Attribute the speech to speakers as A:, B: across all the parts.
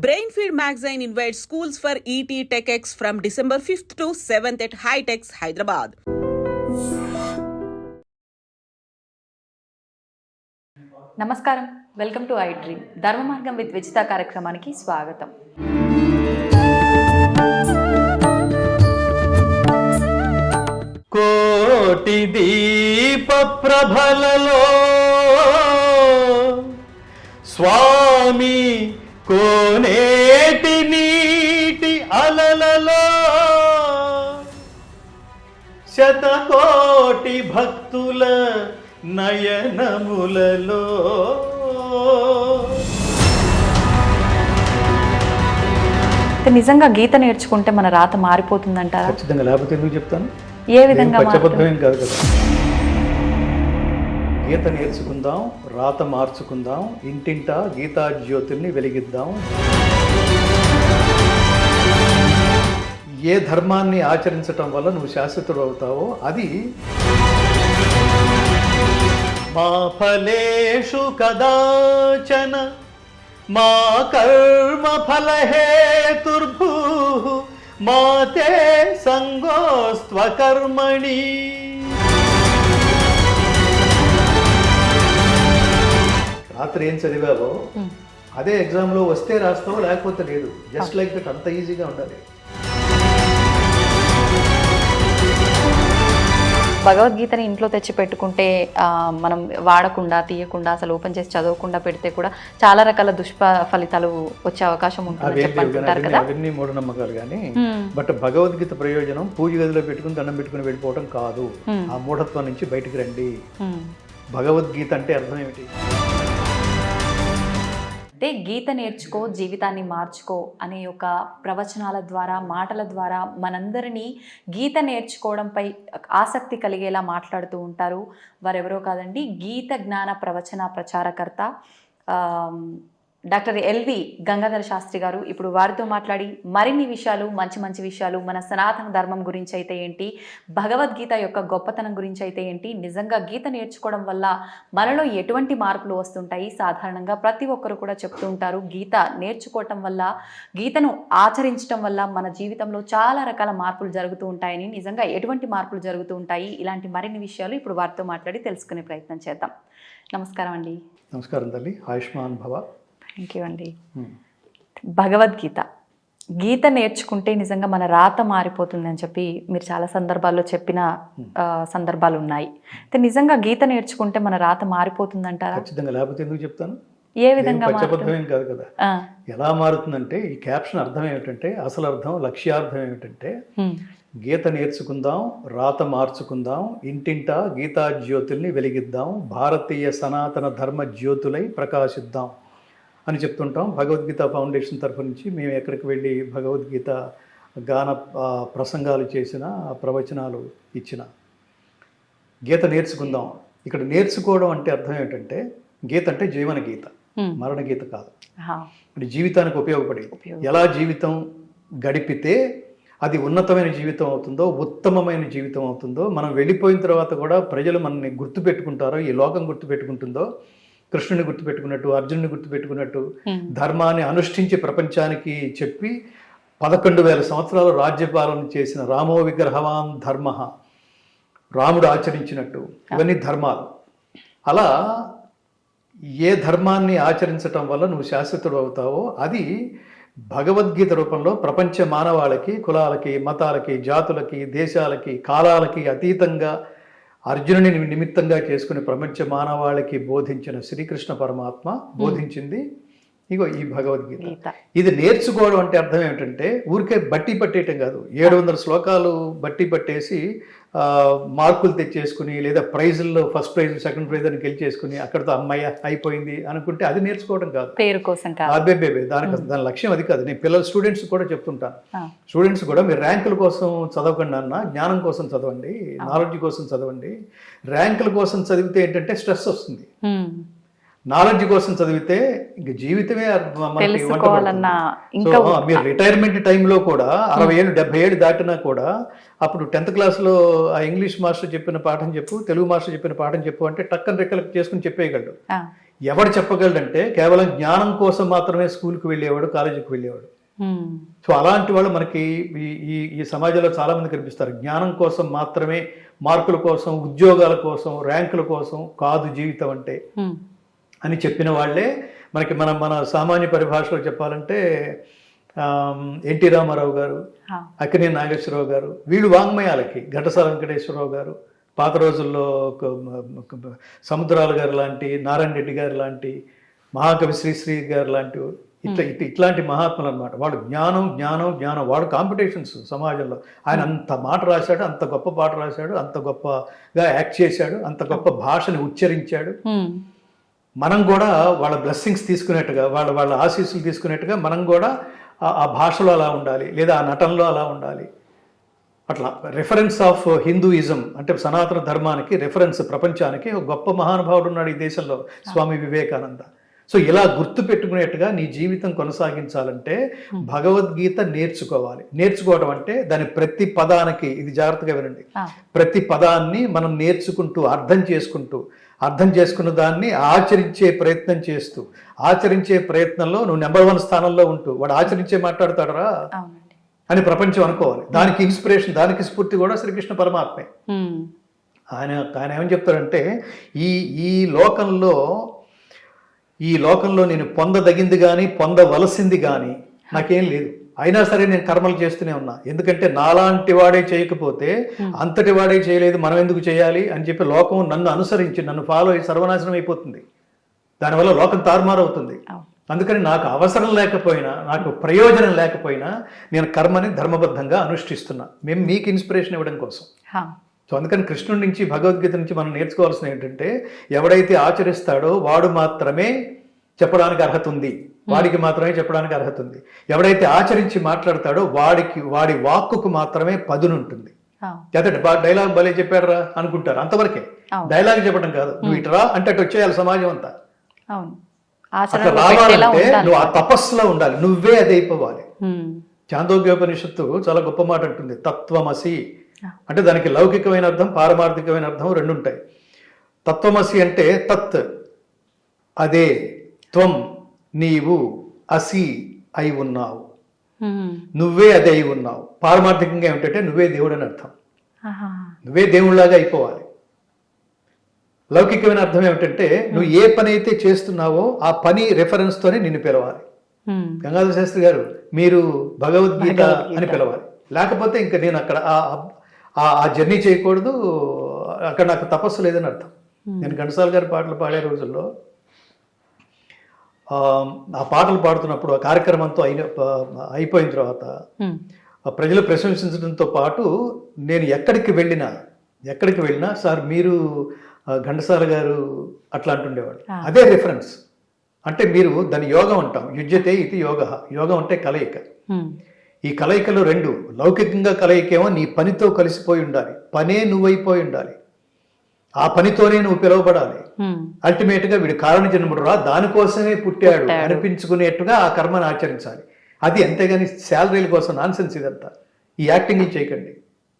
A: Brainfeed magazine invites schools for ET TechX from December 5th to 7th at High-Techs, Hyderabad.
B: నమస్కారం, welcome to I dream. ధర్మ మార్గం with Vijitha కార్యక్రమానికి స్వాగతం.
C: కోటి దీప ప్రభలలో స్వామి కోనేటి నీటి అలలలో శతకోటి భక్తుల నయనములలో
B: నిజంగా గీత నేర్చుకుంటే మన రాత మారిపోతుందంటారా?
C: ఖచ్చితంగా, లేకపోతే ఎందుకు చెప్తాను?
B: ఏ విధంగా?
C: పచ్చబద్ధమేం కాదు కదా. గీత నేర్చుకుందాం, రాత మార్చుకుందాం, ఇంటింటా గీతా జ్యోతుల్ని వెలిగిద్దాం. ఏ ధర్మాన్ని ఆచరించటం వల్ల నువ్వు శాశ్వతుడు అవుతావో అది మా ఫలేషు కదాచన మా కర్మ ఫలహేతుర్భూ మాతే సంగోస్త్వకర్మణి. రాత్రి ఏం చదివావో అదే ఎగ్జామ్లో వస్తే రాస్తావో, లేకపోతే లేదు. జస్ట్ లైక్ దట్, అంత ఈజీగా ఉండాలి.
B: భగవద్గీతని ఇంట్లో తెచ్చి పెట్టుకుంటే మనం వాడకుండా తీయకుండా అసలు ఓపెన్ చేసి చదవకుండా పెడితే కూడా చాలా రకాల ఫలితాలు వచ్చే అవకాశం ఉంటుంది.
C: అవన్నీ మూఢనమ్మకాలు కానీ, బట్ భగవద్గీత ప్రయోజనం పూజ గదిలో పెట్టుకుని దండం పెట్టుకుని వెళ్ళిపోవడం కాదు. ఆ మూఢత్వం నుంచి బయటికి రండి. భగవద్గీత అంటే అర్థం ఏమిటి?
B: అంటే గీత నేర్చుకో, జీవితాన్ని మార్చుకో అనే ఒక ప్రవచనాల ద్వారా, మాటల ద్వారా మనందరినీ గీత నేర్చుకోవడంపై ఆసక్తి కలిగేలా మాట్లాడుతూ ఉంటారు. వారెవరో కాదండి, గీత జ్ఞాన ప్రవచన ప్రచారకర్త డాక్టర్ ఎల్వి గంగాధర శాస్త్రి గారు. ఇప్పుడు వారితో మాట్లాడి మరిన్ని విషయాలు, మంచి మంచి విషయాలు, మన సనాతన ధర్మం గురించి అయితే ఏంటి, భగవద్గీత యొక్క గొప్పతనం గురించి అయితే ఏంటి, నిజంగా గీత నేర్చుకోవడం వల్ల మనలో ఎటువంటి మార్పులు వస్తుంటాయి, సాధారణంగా ప్రతి ఒక్కరు కూడా చెప్తూ ఉంటారు గీత నేర్చుకోవటం వల్ల, గీతను ఆచరించడం వల్ల మన జీవితంలో చాలా రకాల మార్పులు జరుగుతూ ఉంటాయని. నిజంగా ఎటువంటి మార్పులు జరుగుతూ ఉంటాయి, ఇలాంటి మరిన్ని విషయాలు ఇప్పుడు వారితో మాట్లాడి తెలుసుకునే ప్రయత్నం చేద్దాం. నమస్కారం అండి.
C: నమస్కారం తల్లి, ఆయుష్మాన్ భవ.
B: థ్యాంక్ యూ అండి. భగవద్గీత, గీత నేర్చుకుంటే నిజంగా మన రాత మారిపోతుంది అని చెప్పి మీరు చాలా సందర్భాల్లో చెప్పిన సందర్భాలు ఉన్నాయి. అయితే నిజంగా గీత నేర్చుకుంటే మన రాత మారిపోతుంది అంటారా?
C: ఖచ్చితంగా, లేకపోతే ఎందుకు చెప్తాను?
B: ఏ విధంగా?
C: పచ్చబద్ధమేం కాదు కదా. ఎలా మారుతుందంటే, ఈ క్యాప్షన్ అర్థం ఏమిటంటే, అసలు అర్థం, లక్ష్యార్థం ఏమిటంటే, గీత నేర్చుకుందాం, రాత మార్చుకుందాం, ఇంటింటా గీతా జ్యోతుల్ని వెలిగిద్దాం, భారతీయ సనాతన ధర్మ జ్యోతులై ప్రకాశిద్దాం అని చెప్తుంటాం. భగవద్గీత ఫౌండేషన్ తరఫు నుంచి మేము ఎక్కడికి వెళ్ళి భగవద్గీత గాన ప్రసంగాలు చేసిన, ప్రవచనాలు ఇచ్చిన. గీత నేర్చుకుందాం, ఇక్కడ నేర్చుకోవడం అంటే అర్థం ఏంటంటే, గీత అంటే జీవన గీత, మరణ గీత కాదు. అంటే జీవితానికి ఉపయోగపడేది. ఎలా జీవితం గడిపితే అది ఉన్నతమైన జీవితం అవుతుందో, ఉత్తమమైన జీవితం అవుతుందో, మనం వెళ్ళిపోయిన తర్వాత కూడా ప్రజలు మనల్ని గుర్తుపెట్టుకుంటారో, ఈ లోకం గుర్తుపెట్టుకుంటుందో, కృష్ణుని గుర్తుపెట్టుకున్నట్టు, అర్జునుని గుర్తుపెట్టుకున్నట్టు, ధర్మాన్ని అనుష్ఠించి ప్రపంచానికి చెప్పి 11,000 సంవత్సరాలు రాజ్యపాలన చేసిన రామో విగ్రహవాన్ ధర్మ, రాముడు ఆచరించినట్టు, ఇవన్నీ ధర్మాలు. అలా ఏ ధర్మాన్ని ఆచరించటం వల్ల నువ్వు శాశ్వతుడు అవుతావో అది భగవద్గీత రూపంలో ప్రపంచ మానవాళికి, కులాలకి, మతాలకి, జాతులకి, దేశాలకి, కాలాలకి అతీతంగా అర్జునుని నిమిత్తంగా చేసుకుని ప్రపంచ మానవాళికి బోధించిన శ్రీకృష్ణ పరమాత్మ బోధించింది ఇగో ఈ భగవద్గీత. ఇది నేర్చుకోవడం అంటే అర్థం ఏమిటంటే, ఊరికే బట్టి పట్టేయటం కాదు. 700 శ్లోకాలు బట్టి పట్టేసి మార్కులు తెచ్చేసుకుని, లేదా ప్రైజుల్లో ఫస్ట్ ప్రైజ్, సెకండ్ ప్రైజ్ అని గెలిచేసుకుని అక్కడితో అమ్మాయి అయిపోయింది అనుకుంటే అది నేర్చుకోవడం కాదు.
B: పేరు కోసం
C: అబ్బేబే, దాని లక్ష్యం అది కాదు. నేను పిల్లలు స్టూడెంట్స్ కూడా చెప్తుంటాను, స్టూడెంట్స్ కూడా మీరు ర్యాంకుల కోసం చదవకండి అన్న, జ్ఞానం కోసం చదవండి, నాలెడ్జ్ కోసం చదవండి. ర్యాంకుల కోసం చదివితే ఏంటంటే స్ట్రెస్ వస్తుంది. నాలెడ్జ్ కోసం చదివితే ఇంక జీవితమే మీరు రిటైర్మెంట్ టైంలో కూడా 60 ఏళ్ళు 70 ఏళ్ళు దాటినా కూడా అప్పుడు 10th క్లాస్లో ఆ ఇంగ్లీష్ మాస్టర్ చెప్పిన పాఠం చెప్పు, తెలుగు మాస్టర్ చెప్పిన పాఠం చెప్పు అంటే టక్కన రెక్కలకు చేసుకుని చెప్పేయగలడు. ఎవడు చెప్పగలడంటే కేవలం జ్ఞానం కోసం మాత్రమే స్కూల్కి వెళ్ళేవాడు, కాలేజీకి వెళ్ళేవాడు. సో అలాంటి వాళ్ళు మనకి ఈ సమాజంలో చాలామంది కనిపిస్తారు. జ్ఞానం కోసం మాత్రమే, మార్కుల కోసం, ఉద్యోగాల కోసం, ర్యాంకుల కోసం కాదు జీవితం అంటే అని చెప్పిన వాళ్ళే మనకి మన సామాన్య పరిభాషలో చెప్పాలంటే ఎన్టీ రామారావు గారు, అక్కినేని నాగేశ్వరరావు గారు, వీళ్ళు వాంగ్మయాలకి, ఘంటసాల వెంకటేశ్వరరావు గారు, పాత రోజుల్లో సముద్రాల గారు లాంటి, నారాయణ రెడ్డి గారు లాంటి, మహాకవి శ్రీశ్రీ గారు లాంటి ఇట్లాంటి మహాత్ములు అనమాట. వాడు జ్ఞానం జ్ఞానం జ్ఞానం, వాడు కాంపిటీషన్స్ సమాజంలో. ఆయన అంత మాట రాశాడు, అంత గొప్ప పాట రాశాడు, అంత గొప్పగా యాక్ట్ చేశాడు, అంత గొప్ప భాషని ఉచ్చరించాడు. మనం కూడా వాళ్ళ బ్లెస్సింగ్స్ తీసుకునేట్టుగా, వాళ్ళ ఆశీస్సులు తీసుకునేట్టుగా మనం కూడా ఆ భాషలో అలా ఉండాలి, లేదా ఆ నటనలో అలా ఉండాలి. అట్లా రెఫరెన్స్ ఆఫ్ హిందూయిజం అంటే సనాతన ధర్మానికి రెఫరెన్స్ ప్రపంచానికి ఒక గొప్ప మహానుభావుడు ఉన్నాడు ఈ దేశంలో, స్వామి వివేకానంద. సో ఇలా గుర్తు పెట్టుకునేట్టుగా నీ జీవితం కొనసాగించాలంటే భగవద్గీత నేర్చుకోవాలి. నేర్చుకోవడం అంటే దాని ప్రతి పదానికి, ఇది జాగ్రత్తగా వినండి, ప్రతి పదాన్ని మనం నేర్చుకుంటూ అర్థం చేసుకున్న దాన్ని ఆచరించే ప్రయత్నం చేస్తూ, ఆచరించే ప్రయత్నంలో నువ్వు నెంబర్ 1 స్థానంలో ఉంటూ, వాడు ఆచరించే మాట్లాడతాడరా అని ప్రపంచం అనుకోవాలి. దానికి ఇన్స్పిరేషన్, దానికి స్ఫూర్తి కూడా శ్రీకృష్ణ పరమాత్మే. ఆయన ఏమని చెప్తాడంటే, ఈ లోకంలో నేను పొందదగింది కానీ పొందవలసింది కానీ నాకేం లేదు, అయినా సరే నేను కర్మలు చేస్తూనే ఉన్నా. ఎందుకంటే నాలాంటి వాడే చేయకపోతే అంతటి వాడే చేయలేదు, మనం ఎందుకు చేయాలి అని చెప్పి లోకం నన్ను అనుసరించి, నన్ను ఫాలో అయ్యి సర్వనాశనం అయిపోతుంది. దానివల్ల లోకం తారుమారవుతుంది. అందుకని నాకు అవసరం లేకపోయినా, నాకు ప్రయోజనం లేకపోయినా నేను కర్మని ధర్మబద్ధంగా అనుష్ఠిస్తున్నా. మేము మీకు ఇన్స్పిరేషన్ ఇవ్వడం కోసం. సో అందుకని కృష్ణుడి నుంచి, భగవద్గీత నుంచి మనం నేర్చుకోవాల్సిన ఏంటంటే, ఎవడైతే ఆచరిస్తాడో వాడు మాత్రమే చెప్పడానికి అర్హత ఉంది, వాడికి మాత్రమే చెప్పడానికి అర్హత ఉంది. ఎవడైతే ఆచరించి మాట్లాడతాడో వాడి వాక్కుకు మాత్రమే పదునుంటుంది. డైలాగ్ భలే చెప్పాడరా అనుకుంటారు, అంతవరకే. డైలాగ్ చెప్పడం కాదు, నువ్వు ఇటురా అంటే అటు వచ్చేయాలి సమాజం అంతా. అట్లా రావాలంటే నువ్వు ఆ తపస్సులో ఉండాలి, నువ్వే అది అయిపోవాలి. చాందోగ్యోపనిషత్తు చాలా గొప్ప మాట అంటుంది, తత్వమసి అంటే దానికి లౌకికమైన అర్థం, పారమార్థికమైన అర్థం రెండు ఉంటాయి. తత్వమసి అంటే తత్ అదే, త్వం నీవు, అసి అయి ఉన్నావు, నువ్వే అదే అయి ఉన్నావు. పారమార్థికంగా ఏమిటంటే నువ్వే దేవుడు అని అర్థం, నువ్వే దేవుళ్ళలాగా అయిపోవాలి. లౌకికమైన అర్థం ఏమిటంటే నువ్వు ఏ పని అయితే చేస్తున్నావో ఆ పని రెఫరెన్స్ తోనే నిన్ను పిలవాలి. గంగాధర శాస్త్రి గారు మీరు భగవద్గీత అని పిలవాలి, లేకపోతే ఇంకా నేను అక్కడ ఆ జర్నీ చేయకూడదు, అక్కడ నాకు తపస్సు లేదని అర్థం. నేను ఘంటసాల గారి పాటలు పాడే రోజుల్లో ఆ పాటలు పాడుతున్నప్పుడు, ఆ కార్యక్రమంతో అయిపోయిన తర్వాత ప్రజలు ప్రశంసించడంతో పాటు నేను ఎక్కడికి వెళ్ళినా సార్ మీరు ఘంటసాల గారు అట్లా అంటుండేవాడు. అదే రిఫరెన్స్. అంటే మీరు దాని యోగం అంటాం, యుజ్యతే ఇది యోగ. యోగం అంటే కలయిక. ఈ కలయికలో రెండు, లౌకికంగా కలయికేమో నీ పనితో కలిసిపోయి ఉండాలి, పనే నువ్వైపోయి ఉండాలి, ఆ పనితోనే నువ్వు పిలువబడాలి. అల్టిమేట్ గా వీడు కారణ జన్ముడు రా, దానికోసమే పుట్టాడు అనిపించుకునేట్టుగా ఆ కర్మను ఆచరించాలి. అది అంతేగాని శాలరీల కోసం నాన్సెన్స్ ఇదంతా. ఈ యాక్టింగ్ చేయకండి,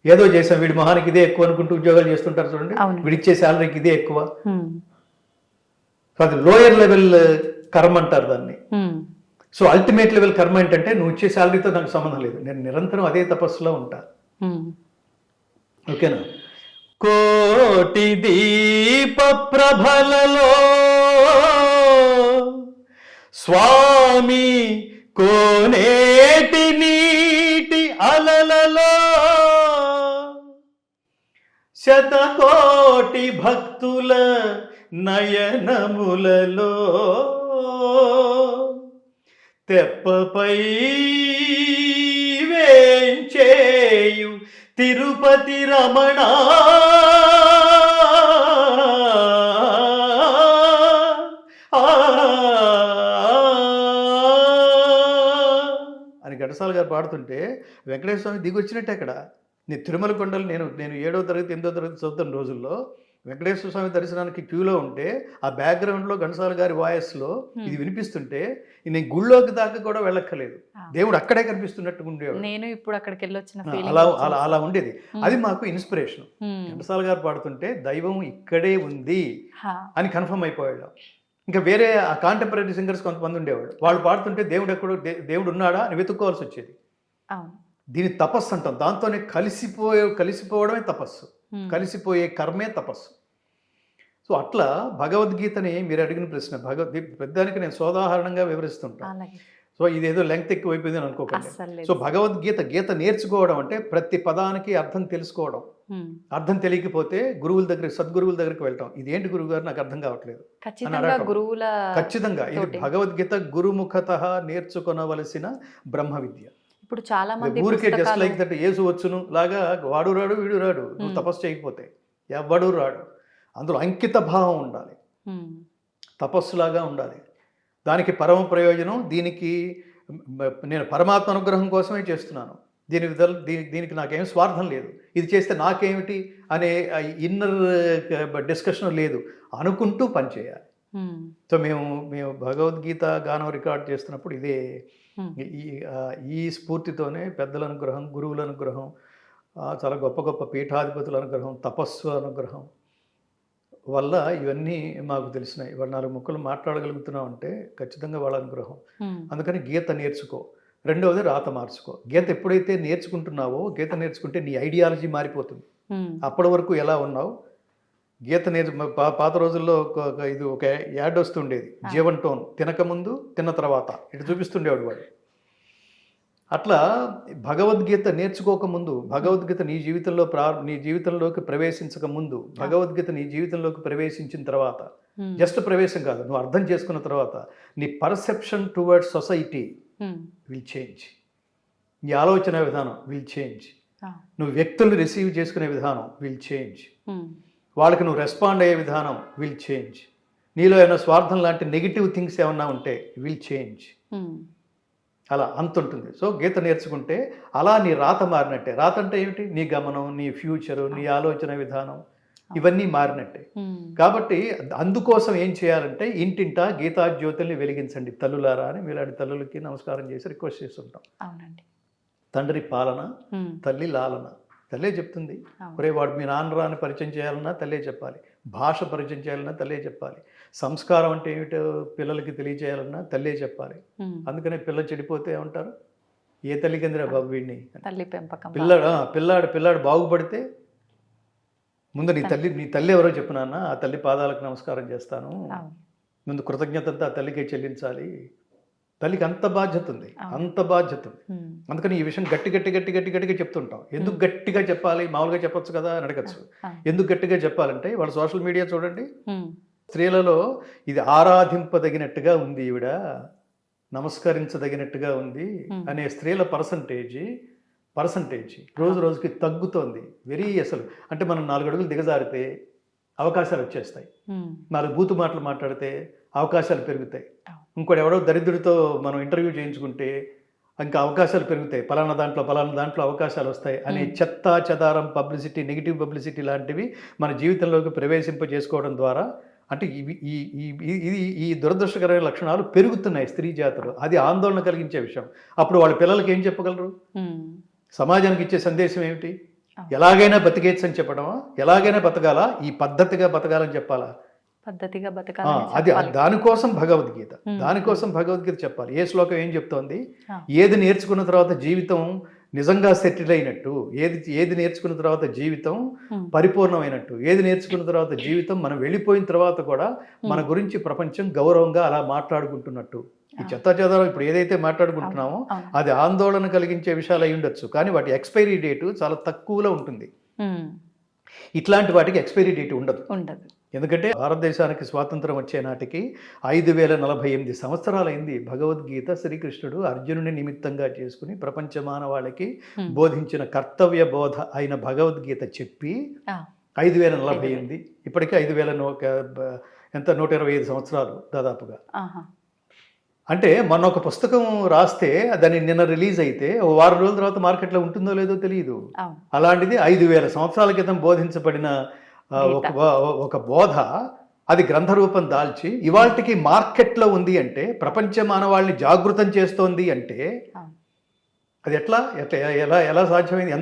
C: ఏదో చేసాం వీడి మొహానికి ఇదే ఎక్కువ అనుకుంటూ ఉద్యోగాలు చేస్తుంటారు చూడండి, వీడిచ్చే శాలరీకి ఇదే ఎక్కువ. అది లోయర్ లెవెల్ కర్మ అంటారు దాన్ని. సో అల్టిమేట్ లెవెల్ కర్మ ఏంటంటే నువ్వు ఇచ్చే శాలరీతో నాకు సంబంధం లేదు, నేను నిరంతరం అదే తపస్సులో ఉంటా. ఓకేనా? కోటి దీప ప్రభలలో స్వామి కోనేటి నీటి అలలలో శతకోటి భక్తుల నయనములలో తెప్పపై వేంచేయు తిరుపతి రమణ అని ఘంటసాల గారు పాడుతుంటే వెంకటేశ్వర స్వామి దిగొచ్చినట్టే అక్కడ. నేను తిరుమల కొండలు నేను 7వ తరగతి 8వ తరగతి చదువుతున్న రోజుల్లో వెంకటేశ్వర స్వామి దర్శనానికి క్యూలో ఉంటే ఆ బ్యాక్గ్రౌండ్లో ఘంటసాల గారి వాయిస్లో ఇది వినిపిస్తుంటే నేను గుళ్ళోకి దాకా కూడా వెళ్ళక్కర్లేదు, దేవుడు అక్కడే కనిపిస్తున్నట్టు ఉండేవాడు.
B: నేను ఇప్పుడు అక్కడికి వెళ్ళొచ్చిన
C: అలా ఉండేది. అది మాకు ఇన్స్పిరేషన్. ఘంటసాల గారు పాడుతుంటే దైవం ఇక్కడే ఉంది అని కన్ఫర్మ్ అయిపోయాడు. ఇంకా వేరే ఆ కాంటెంపరీ సింగర్స్ కొంతమంది ఉండేవాడు, వాళ్ళు పాడుతుంటే దేవుడు ఎక్కడో దేవుడు ఉన్నాడా అని వెతుక్కోవాల్సి వచ్చేది.
B: అవును.
C: దీని తపస్సు అంటాం. దాంతోనే కలిసిపోవడమే తపస్సు, కలిసిపోయే కర్మే తపస్సు. సో అట్లా భగవద్గీతని మీరు అడిగిన ప్రశ్న, పెద్దానికి నేను సోదాహరణంగా వివరిస్తుంటాను.
B: అలాగే.
C: సో ఇదేదో లెంగ్త్ ఎక్కువైపోయింది అని అనుకోకండి.
B: అస్సలు లేదు.
C: సో గీత నేర్చుకోవడం అంటే ప్రతి పదానికి అర్థం తెలుసుకోవడం. అర్థం తెలియకపోతే గురువుల దగ్గర, సద్గురువుల దగ్గరికి వెళ్ళటం. ఇదేంటి గురువు గారు నాకు అర్థం కావట్లేదు అని
B: ఖచ్చితంగా
C: అడగటం.
B: గురువుల
C: ఖచ్చితంగా ఇది భగవద్గీత గురుముఖత నేర్చుకొనవలసిన బ్రహ్మ విద్య.
B: ఇప్పుడు చాలా మంది
C: ఊరికే జస్ట్
B: పుస్తకాలు-
C: లైక్ దట్ ఏసు వచ్చును లాగా వాడు రాడు వీడు రాడు, నువ్వు తపస్సు చేయకపోతే ఎవడు రాడు. అందులో అంకిత భావం ఉండాలి, తపస్సులాగా ఉండాలి. దానికి పరమ ప్రయోజనం. దీనికి నేను పరమాత్మ అనుగ్రహం కోసమే చేస్తున్నాను, దీనికి నాకేం స్వార్థం లేదు, ఇది చేస్తే నాకేమిటి అనే ఇన్నర్ డిస్కషన్ లేదు, అనుకుంటూ పనిచేయాలి. సో మేము భగవద్గీత గానం రికార్డ్ చేస్తున్నప్పుడు ఇదే ఈ స్ఫూర్తితోనే పెద్దల అనుగ్రహం, గురువుల అనుగ్రహం, చాలా గొప్ప గొప్ప పీఠాధిపతుల అనుగ్రహం, తపస్సు అనుగ్రహం వల్ల ఇవన్నీ మాకు తెలిసినాయి. ఇవాళ 4 ముక్కలు మాట్లాడగలుగుతున్నాం అంటే ఖచ్చితంగా వాళ్ళ అనుగ్రహం. అందుకని గీత నేర్చుకో. రెండవది రాత మార్చుకో. గీత ఎప్పుడైతే నేర్చుకుంటున్నావో, గీత నేర్చుకుంటే నీ ఐడియాలజీ మారిపోతుంది. అప్పటి వరకు ఎలా ఉన్నావు, గీత పాత రోజుల్లో ఇది ఒక యాడ్ వస్తుండేది, జీవన్ టోన్, తినకముందు తిన్న తర్వాత ఇటు చూపిస్తుండేవాడు వాడు. అట్లా భగవద్గీత నేర్చుకోకముందు, భగవద్గీత నీ జీవితంలోకి ప్రవేశించక ముందు, భగవద్గీత నీ జీవితంలోకి ప్రవేశించిన తర్వాత, జస్ట్ ప్రవేశం కాదు, నువ్వు అర్థం చేసుకున్న తర్వాత నీ perception towards society will change. నీ ఆలోచన విధానం విల్ చేంజ్. నువ్వు వ్యక్తుల్ని రిసీవ్ చేసుకునే విధానం విల్ చేంజ్. వాళ్ళకి నువ్వు రెస్పాండ్ అయ్యే విధానం విల్ చేంజ్. నీలో ఏమైనా స్వార్థం లాంటి నెగిటివ్ థింగ్స్ ఏమన్నా ఉంటే విల్ చేంజ్. అలా అంత ఉంటుంది. సో గీత నేర్చుకుంటే అలా నీ రాత మారినట్టే. రాత అంటే ఏమిటి? నీ గమనం, నీ ఫ్యూచరు, నీ ఆలోచన విధానం ఇవన్నీ మారినట్టే. కాబట్టి అందుకోసం ఏం చేయాలంటే ఇంటింటా గీతా జ్యోతుల్ని వెలిగించండి తల్లులారా అని మీలాంటి తల్లులకి నమస్కారం చేసి రిక్వెస్ట్ చేస్తుంటాం.
B: అవునండి.
C: తండ్రి పాలన, తల్లి లాలన. తల్లే చెప్తుంది, ఒరే వాడు మీ నాన్నరా అని పరిచయం చేయాలన్నా తల్లే చెప్పాలి, భాష పరిచయం చేయాలన్నా తల్లే చెప్పాలి, సంస్కారం అంటే ఏమిటో పిల్లలకి తెలియచేయాలన్నా తల్లే చెప్పాలి. అందుకనే పిల్లలు చెడిపోతే ఏమంటారు, ఏ తల్లి కిందరా బాబు వీడిని.
B: తల్లి పెంపకం.
C: పిల్లాడు బాగుపడితే ముందు నీ తల్లి ఎవరో చెప్పు నాన్న, ఆ తల్లి పాదాలకు నమస్కారం చేస్తాను, ముందు కృతజ్ఞతంతా ఆ తల్లికే చెల్లించాలి. తల్లికి అంత బాధ్యత ఉంది, అంత బాధ్యత ఉంది. అందుకని ఈ విషయం గట్టిగా చెప్తుంటాం. ఎందుకు గట్టిగా చెప్పాలి, మామూలుగా చెప్పొచ్చు కదా అని అడగచ్చు. ఎందుకు గట్టిగా చెప్పాలంటే వాళ్ళ సోషల్ మీడియా చూడండి, స్త్రీలలో ఇది ఆరాధింపదగినట్టుగా ఉంది, ఈవిడ నమస్కరించదగినట్టుగా ఉంది అనే స్త్రీల పర్సంటేజ్ రోజు రోజుకి తగ్గుతోంది. అసలు అంటే మనం 4 అడుగులు దిగజారితే అవకాశాలు వచ్చేస్తాయి, 4 బూతు మాటలు మాట్లాడితే అవకాశాలు పెరుగుతాయి, ఇంకోటి ఎవడో దరిద్రుడితో మనం ఇంటర్వ్యూ చేయించుకుంటే ఇంకా అవకాశాలు పెరుగుతాయి, పలానా దాంట్లో అవకాశాలు వస్తాయి అనే చెత్తా చెదారం పబ్లిసిటీ, నెగిటివ్ పబ్లిసిటీ లాంటివి మన జీవితంలోకి ప్రవేశింపజేసుకోవడం ద్వారా అంటే ఈ దురదృష్టకరమైన లక్షణాలు పెరుగుతున్నాయి స్త్రీ జాతులు. అది ఆందోళన కలిగించే విషయం. అప్పుడు వాళ్ళ పిల్లలకి ఏం చెప్పగలరు? సమాజానికి ఇచ్చే సందేశం ఏమిటి? ఎలాగైనా బతికేచ్చు అని చెప్పడమా? ఎలాగైనా బతకాలా, ఈ పద్ధతిగా బతకాలని చెప్పాలా?
B: పద్ధతిగా బతకాలి.
C: అది దానికోసం భగవద్గీత చెప్పాలి. ఏ శ్లోకం ఏం చెప్తోంది? ఏది నేర్చుకున్న తర్వాత జీవితం నిజంగా సెటిల్ అయినట్టు, ఏది నేర్చుకున్న తర్వాత జీవితం పరిపూర్ణమైనట్టు, ఏది నేర్చుకున్న తర్వాత జీవితం మనం వెళ్ళిపోయిన తర్వాత కూడా మన గురించి ప్రపంచం గౌరవంగా అలా మాట్లాడుకుంటున్నట్టు. ఈ చెత్తాచెదారం ఇప్పుడు ఏదైతే మాట్లాడుకుంటున్నామో అది ఆందోళన కలిగించే విషయాలు అయి ఉండొచ్చు, కానీ వాటి ఎక్స్పైరీ డేటు చాలా తక్కువలో ఉంటుంది. ఇట్లాంటి వాటికి ఎక్స్పైరీ డేట్ ఉండదు. ఎందుకంటే భారతదేశానికి స్వాతంత్రం వచ్చే నాటికి 5048 సంవత్సరాలైంది భగవద్గీత శ్రీకృష్ణుడు అర్జునుని నిమిత్తంగా చేసుకుని ప్రపంచ మానవాళికి బోధించిన కర్తవ్య బోధ అయిన భగవద్గీత చెప్పి 5048, ఇప్పటికే 125 సంవత్సరాలు దాదాపుగా. అంటే మొన్న ఒక పుస్తకం రాస్తే దాన్ని నిన్న రిలీజ్ అయితే 1 వారం రోజుల తర్వాత మార్కెట్లో ఉంటుందో లేదో తెలియదు. అలాంటిది 5000 సంవత్సరాల క్రితం బోధించబడిన ఒక బోధ అది గ్రంథ రూపం దాల్చి ఇవాళకి మార్కెట్లో ఉంది అంటే, ప్రపంచ మానవాళ్ళని జాగృతం చేస్తోంది అంటే అది ఎలా సాధ్యమైంది?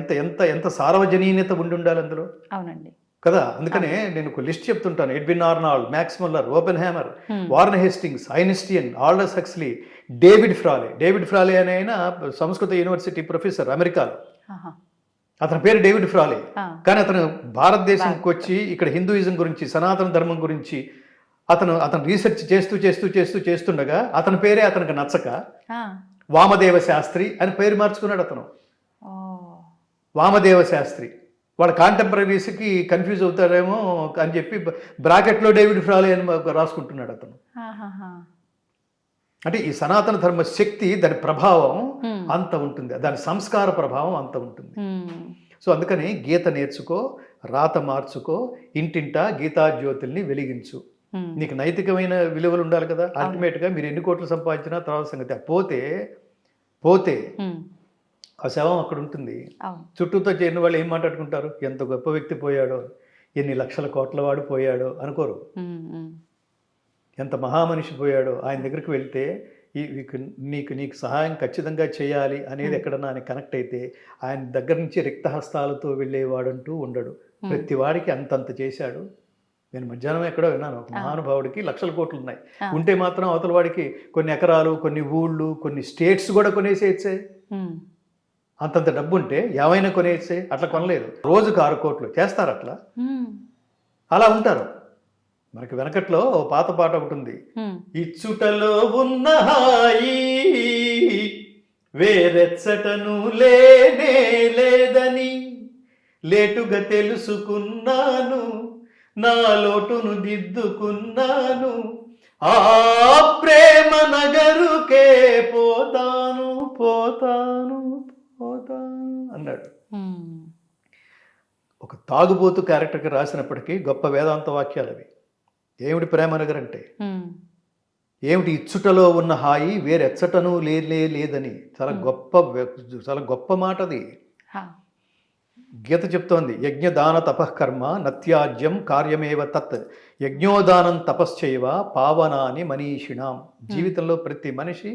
C: ఎంత సార్వజనీయత ఉండి ఉండాలి అందులో.
B: అవునండి.
C: కదా. అందుకనే నేను ఒక లిస్ట్ చెప్తుంటాను. Edwin Arnold, max Muller, open hammer, warn Hastings, Einstein, Aldous Huxley, David ఫ్రాలే. David ఫ్రాలే అనే ఆయన సంస్కృత యూనివర్సిటీ ప్రొఫెసర్ అమెరికాలో. అతని పేరు డేవిడ్ ఫ్రాలే. కానీ అతను భారతదేశంకి వచ్చి ఇక్కడ హిందూయిజం గురించి, సనాతన ధర్మం గురించి అతను రీసెర్చ్ చేస్తుండగా అతని పేరే అతనికి నచ్చక వామదేవ శాస్త్రి అని పేరు మార్చుకున్నాడు అతను. వామదేవ శాస్త్రి. వాళ్ళ కాంటెంపరీస్కి కన్ఫ్యూజ్ అవుతారేమో అని చెప్పి బ్రాకెట్లో డేవిడ్ ఫ్రాలే అని రాసుకుంటున్నాడు అతను. అంటే ఈ సనాతన ధర్మ శక్తి, దాని ప్రభావం అంత ఉంటుంది, దాని సంస్కార ప్రభావం అంత ఉంటుంది. సో అందుకని గీత నేర్చుకో, రాత మార్చుకో, ఇంటింటా గీతా జ్యోతుల్ని వెలిగించు. నీకు నైతికమైన విలువలు ఉండాలి కదా. అల్టిమేట్గా మీరు ఎన్ని కోట్లు సంపాదించినా తర్వాత సంగతి. పోతే ఆ శవం అక్కడ ఉంటుంది. చుట్టూతో చేరిన వాళ్ళు ఏం మాట్లాడుకుంటారు? ఎంత గొప్ప వ్యక్తి పోయాడో, ఎన్ని లక్షల కోట్ల వాడు పోయాడో అనుకోరు. ఎంత మహామనిషి పోయాడో. ఆయన దగ్గరికి వెళ్తే నీకు సహాయం ఖచ్చితంగా చేయాలి అనేది ఎక్కడన్నా ఆయన కనెక్ట్ అయితే ఆయన దగ్గర నుంచి రిక్తహస్తాలతో వెళ్ళేవాడంటూ ఉండడు. ప్రతి వాడికి అంతంత చేశాడు. నేను మధ్యాహ్నం ఎక్కడో విన్నాను, ఒక మహానుభావుడికి లక్షల కోట్లు ఉన్నాయి, ఉంటే మాత్రం అవతల వాడికి కొన్ని ఎకరాలు, కొన్ని ఊళ్ళు, కొన్ని స్టేట్స్ కూడా కొనేసేయచ్చే. అంతంత డబ్బు ఉంటే ఏమైనా కొనేసే. అట్లా కొనలేదు. రోజుకు 6 కోట్లు చేస్తారు అట్లా. అలా ఉంటారు. మనకి వెనకట్లో ఓ పాత పాట ఒకటి ఉంది. ఇచ్చుటలో ఉన్న హాయి వేరెచ్చటను లేనే లేదని లేటుగా తెలుసుకున్నాను, నా లోటును దిద్దుకున్నాను, ఆ ప్రేమ నగరుకే పోతాను అన్నాడు. ఒక తాగుబోతు క్యారెక్టర్కి రాసినప్పటికీ గొప్ప వేదాంత వాక్యాలు అవి. ఏమిటి ప్రేమ నగర్ అంటే? ఏమిటి? ఇచ్చుటలో ఉన్న హాయి వేరెచ్చటను లేదని. చాలా గొప్ప మాట అది. గీత చెప్తోంది, యజ్ఞదాన తపఃకర్మ నత్యాజ్యం కార్యమేవ తత్ యజ్ఞోదానం తపశ్చైవ పావనాని మనీషిణాం. జీవితంలో ప్రతి మనిషి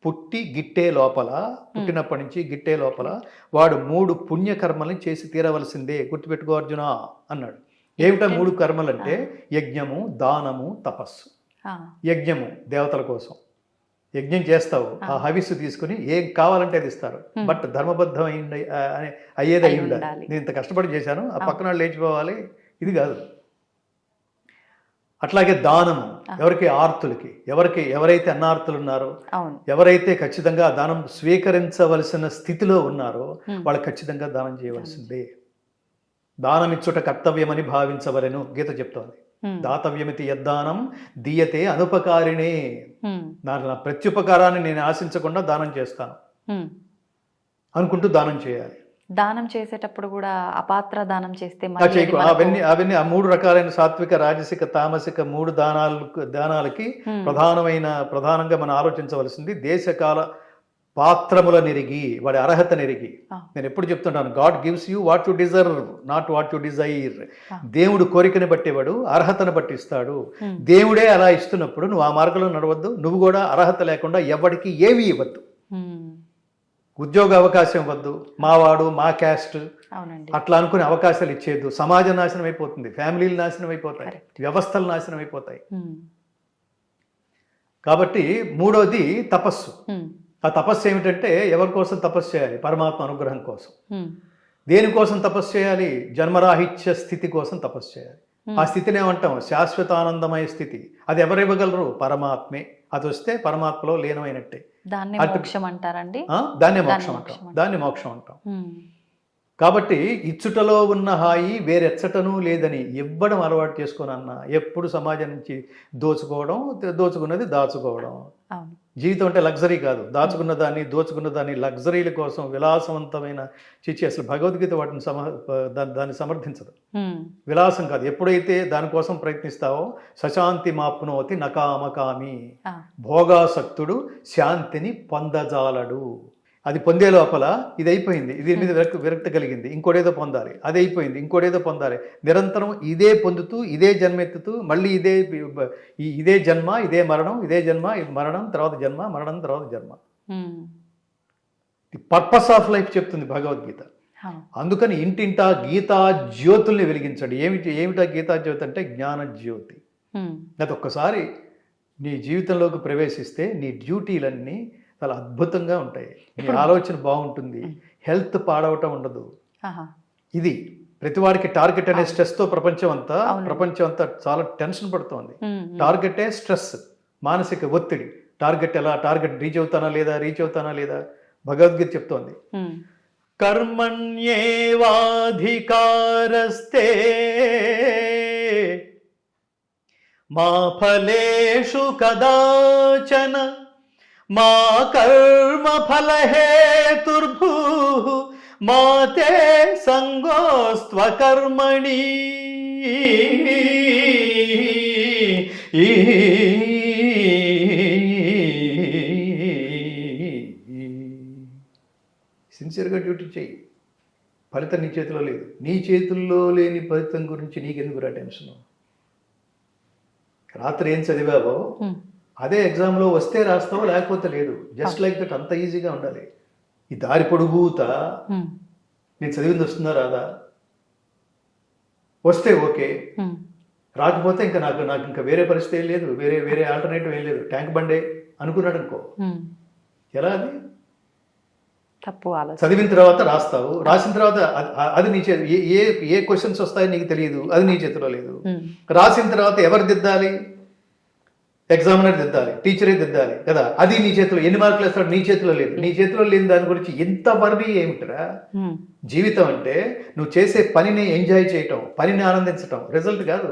C: పుట్టినప్పటి నుంచి గిట్టే లోపల వాడు 3 పుణ్యకర్మల్ని చేసి తీరవలసిందే. గుర్తుపెట్టుకో అర్జున అన్నాడు. ఏమిటా 3 కర్మలంటే? యజ్ఞము, దానము, తపస్సు. యజ్ఞము దేవతల కోసం యజ్ఞం చేస్తావు, ఆ హవిస్సు తీసుకుని ఏం కావాలంటే అది ఇస్తారు. బట్ ధర్మబద్ధం అయ్యేది అయి ఉండాలి. నేను ఇంత కష్టపడి చేశాను, ఆ పక్కన వాళ్ళు లేచిపోవాలి, ఇది కాదు. అట్లాగే దానము, ఎవరికి? ఆర్తులకి. ఎవరైతే అన్నార్తులు ఉన్నారో, ఎవరైతే ఖచ్చితంగా దానం స్వీకరించవలసిన స్థితిలో ఉన్నారో వాళ్ళు ఖచ్చితంగా దానం చేయవలసిందే. దానమిచ్చుట కర్తవ్యమని భావించవలెను గీత చెప్తోంది. దాతవ్యమితి యద్దానం దీయతే అనుపకారిణే. నా ప్రత్యుపకారాన్ని నేను ఆశించకుండా దానం చేస్తాను అనుకుంటూ దానం చేయాలి.
B: దానం చేసేటప్పుడు కూడా అపాత్ర దానం చేస్తే
C: అవన్నీ ఆ 3 రకాలైన సాత్విక, రాజసిక, తామసిక 3 దానాలకి ప్రధానంగా మనం ఆలోచించవలసింది దేశకాల పాత్రముల నెరిగి, వాడి అర్హత నెరిగి. నేను ఎప్పుడు చెప్తుంటాను, God gives you what you deserve, not what you Dzire. దేవుడు కోరికని బట్టేవాడు, అర్హతను బట్టి ఇస్తాడు. దేవుడే అలా ఇస్తున్నప్పుడు నువ్వు ఆ మార్గంలో నడవద్దు. నువ్వు కూడా అర్హత లేకుండా ఎవరికి ఏవి ఇవ్వద్దు. ఉద్యోగ అవకాశం ఇవ్వద్దు, మావాడు, మా క్యాస్ట్ అట్లా అనుకునే అవకాశాలు ఇచ్చేద్దు. సమాజం నాశనం అయిపోతుంది, ఫ్యామిలీలు నాశనం అయిపోతాయి, వ్యవస్థలు నాశనం అయిపోతాయి. కాబట్టి 3వది తపస్సు. ఆ తపస్సు ఏమిటంటే ఎవరి కోసం తపస్సు చేయాలి? పరమాత్మ అనుగ్రహం కోసం. దేనికోసం తపస్సు చేయాలి? జన్మరాహిత్య స్థితి కోసం తపస్సు చేయాలి. ఆ స్థితిని ఏమంటాం? శాశ్వతానందమయ స్థితి. అది ఎవరు ఇవ్వగలరు? పరమాత్మే. అది వస్తే పరమాత్మలో లీనమైనట్టే.
B: దాన్ని మోక్షం అంటారండి.
C: దాన్ని మోక్షం అంటాం. కాబట్టి ఇచ్చుటలో ఉన్న హాయి వేరెచ్చటను లేదని ఇవ్వడం అలవాటు చేసుకోనన్నా. ఎప్పుడు సమాజం నుంచి దోచుకున్నది దాచుకోవడం. జీవితం అంటే లగ్జరీ కాదు. దోచుకున్న దాన్ని లగ్జరీల కోసం విలాసవంతమైన అసలు భగవద్గీత వాటిని దాన్ని సమర్థించదు. విలాసం కాదు. ఎప్పుడైతే దానికోసం ప్రయత్నిస్తావో సశాంతి మాప్నోతి నకామకామి. భోగాసక్తుడు శాంతిని పొందజాలడు. అది పొందే లోపల ఇది అయిపోయింది, ఇది మీద విరక్తి కలిగింది, ఇంకోటేదో పొందాలి, అది అయిపోయింది, ఇంకోటేదో పొందాలి. నిరంతరం ఇదే పొందుతూ, ఇదే జన్మెత్తుతూ, మళ్ళీ ఇదే జన్మ, ఇదే మరణం, ఇదే జన్మ, ఇది మరణం, తర్వాత జన్మ, మరణం, తర్వాత జన్మ. ది పర్పస్ ఆఫ్ లైఫ్ చెప్తుంది భగవద్గీత. అందుకని ఇంటింటా గీతా జ్యోతుల్ని వెలిగించండి. ఏమిటా గీతా జ్యోతి అంటే జ్ఞాన జ్యోతి. అది ఒక్కసారి నీ జీవితంలోకి ప్రవేశిస్తే నీ డ్యూటీలన్నీ చాలా అద్భుతంగా ఉంటాయి. నీ ఆలోచన బాగుంటుంది, హెల్త్ పాడవటం ఉండదు. ఇది ప్రతివాడికి టార్గెట్ అనే స్ట్రెస్తో ప్రపంచం అంతా చాలా టెన్షన్ పడుతోంది. టార్గెటే స్ట్రెస్, మానసిక ఒత్తిడి. టార్గెట్ రీచ్ అవుతానా లేదా భగవద్గీత చెప్తోంది. కర్మణ్యేవాధికారస్తే మా ఫలేషు కదాచన మా కర్మ ఫలహేతుర్భూః మా తే సంగోస్త్వకర్మణి. సిన్సియర్గా డ్యూటీ చేయి. ఫలితం నీ చేతిలో లేదు. నీ చేతుల్లో లేని ఫలితం గురించి నీకెందుకురా టెన్షన్? రాత్రి ఏం చదివావో అదే ఎగ్జామ్లో వస్తే రాస్తావో, లేకపోతే లేదు. జస్ట్ లైక్ దట్, అంత ఈజీగా ఉండాలి. ఈ దారి పొడుగుతా నేను చదివింది వస్తుందా రాదా, వస్తే ఓకే, రాకపోతే ఇంకా నాకు ఇంకా వేరే పరిస్థితి ఏం లేదు, వేరే ఆల్టర్నేటివ్ ఏం లేదు. ట్యాంక్ బండే అనుకున్నాడు అనుకో, ఎలా అది
B: తప్పు.
C: చదివిన తర్వాత రాస్తావు, రాసిన తర్వాత అది నీ చేతి ఏ క్వశ్చన్స్ వస్తాయో నీకు తెలియదు, అది నీ చేతిలో లేదు. రాసిన తర్వాత ఎవరు దిద్దాలి? ఎగ్జామినర్ దిద్దాలి, టీచరే దిద్దాలి కదా. అది నీ చేతిలో, ఎన్ని మార్కులు వేస్తాడు నీ చేతిలో లేదు. నీ చేతిలో లేని దాని గురించి ఎంత వర్రీ ఏమిటరా? జీవితం అంటే నువ్వు చేసే పనిని ఎంజాయ్ చేయటం, పనిని ఆనందించటం, రిజల్ట్ కాదు.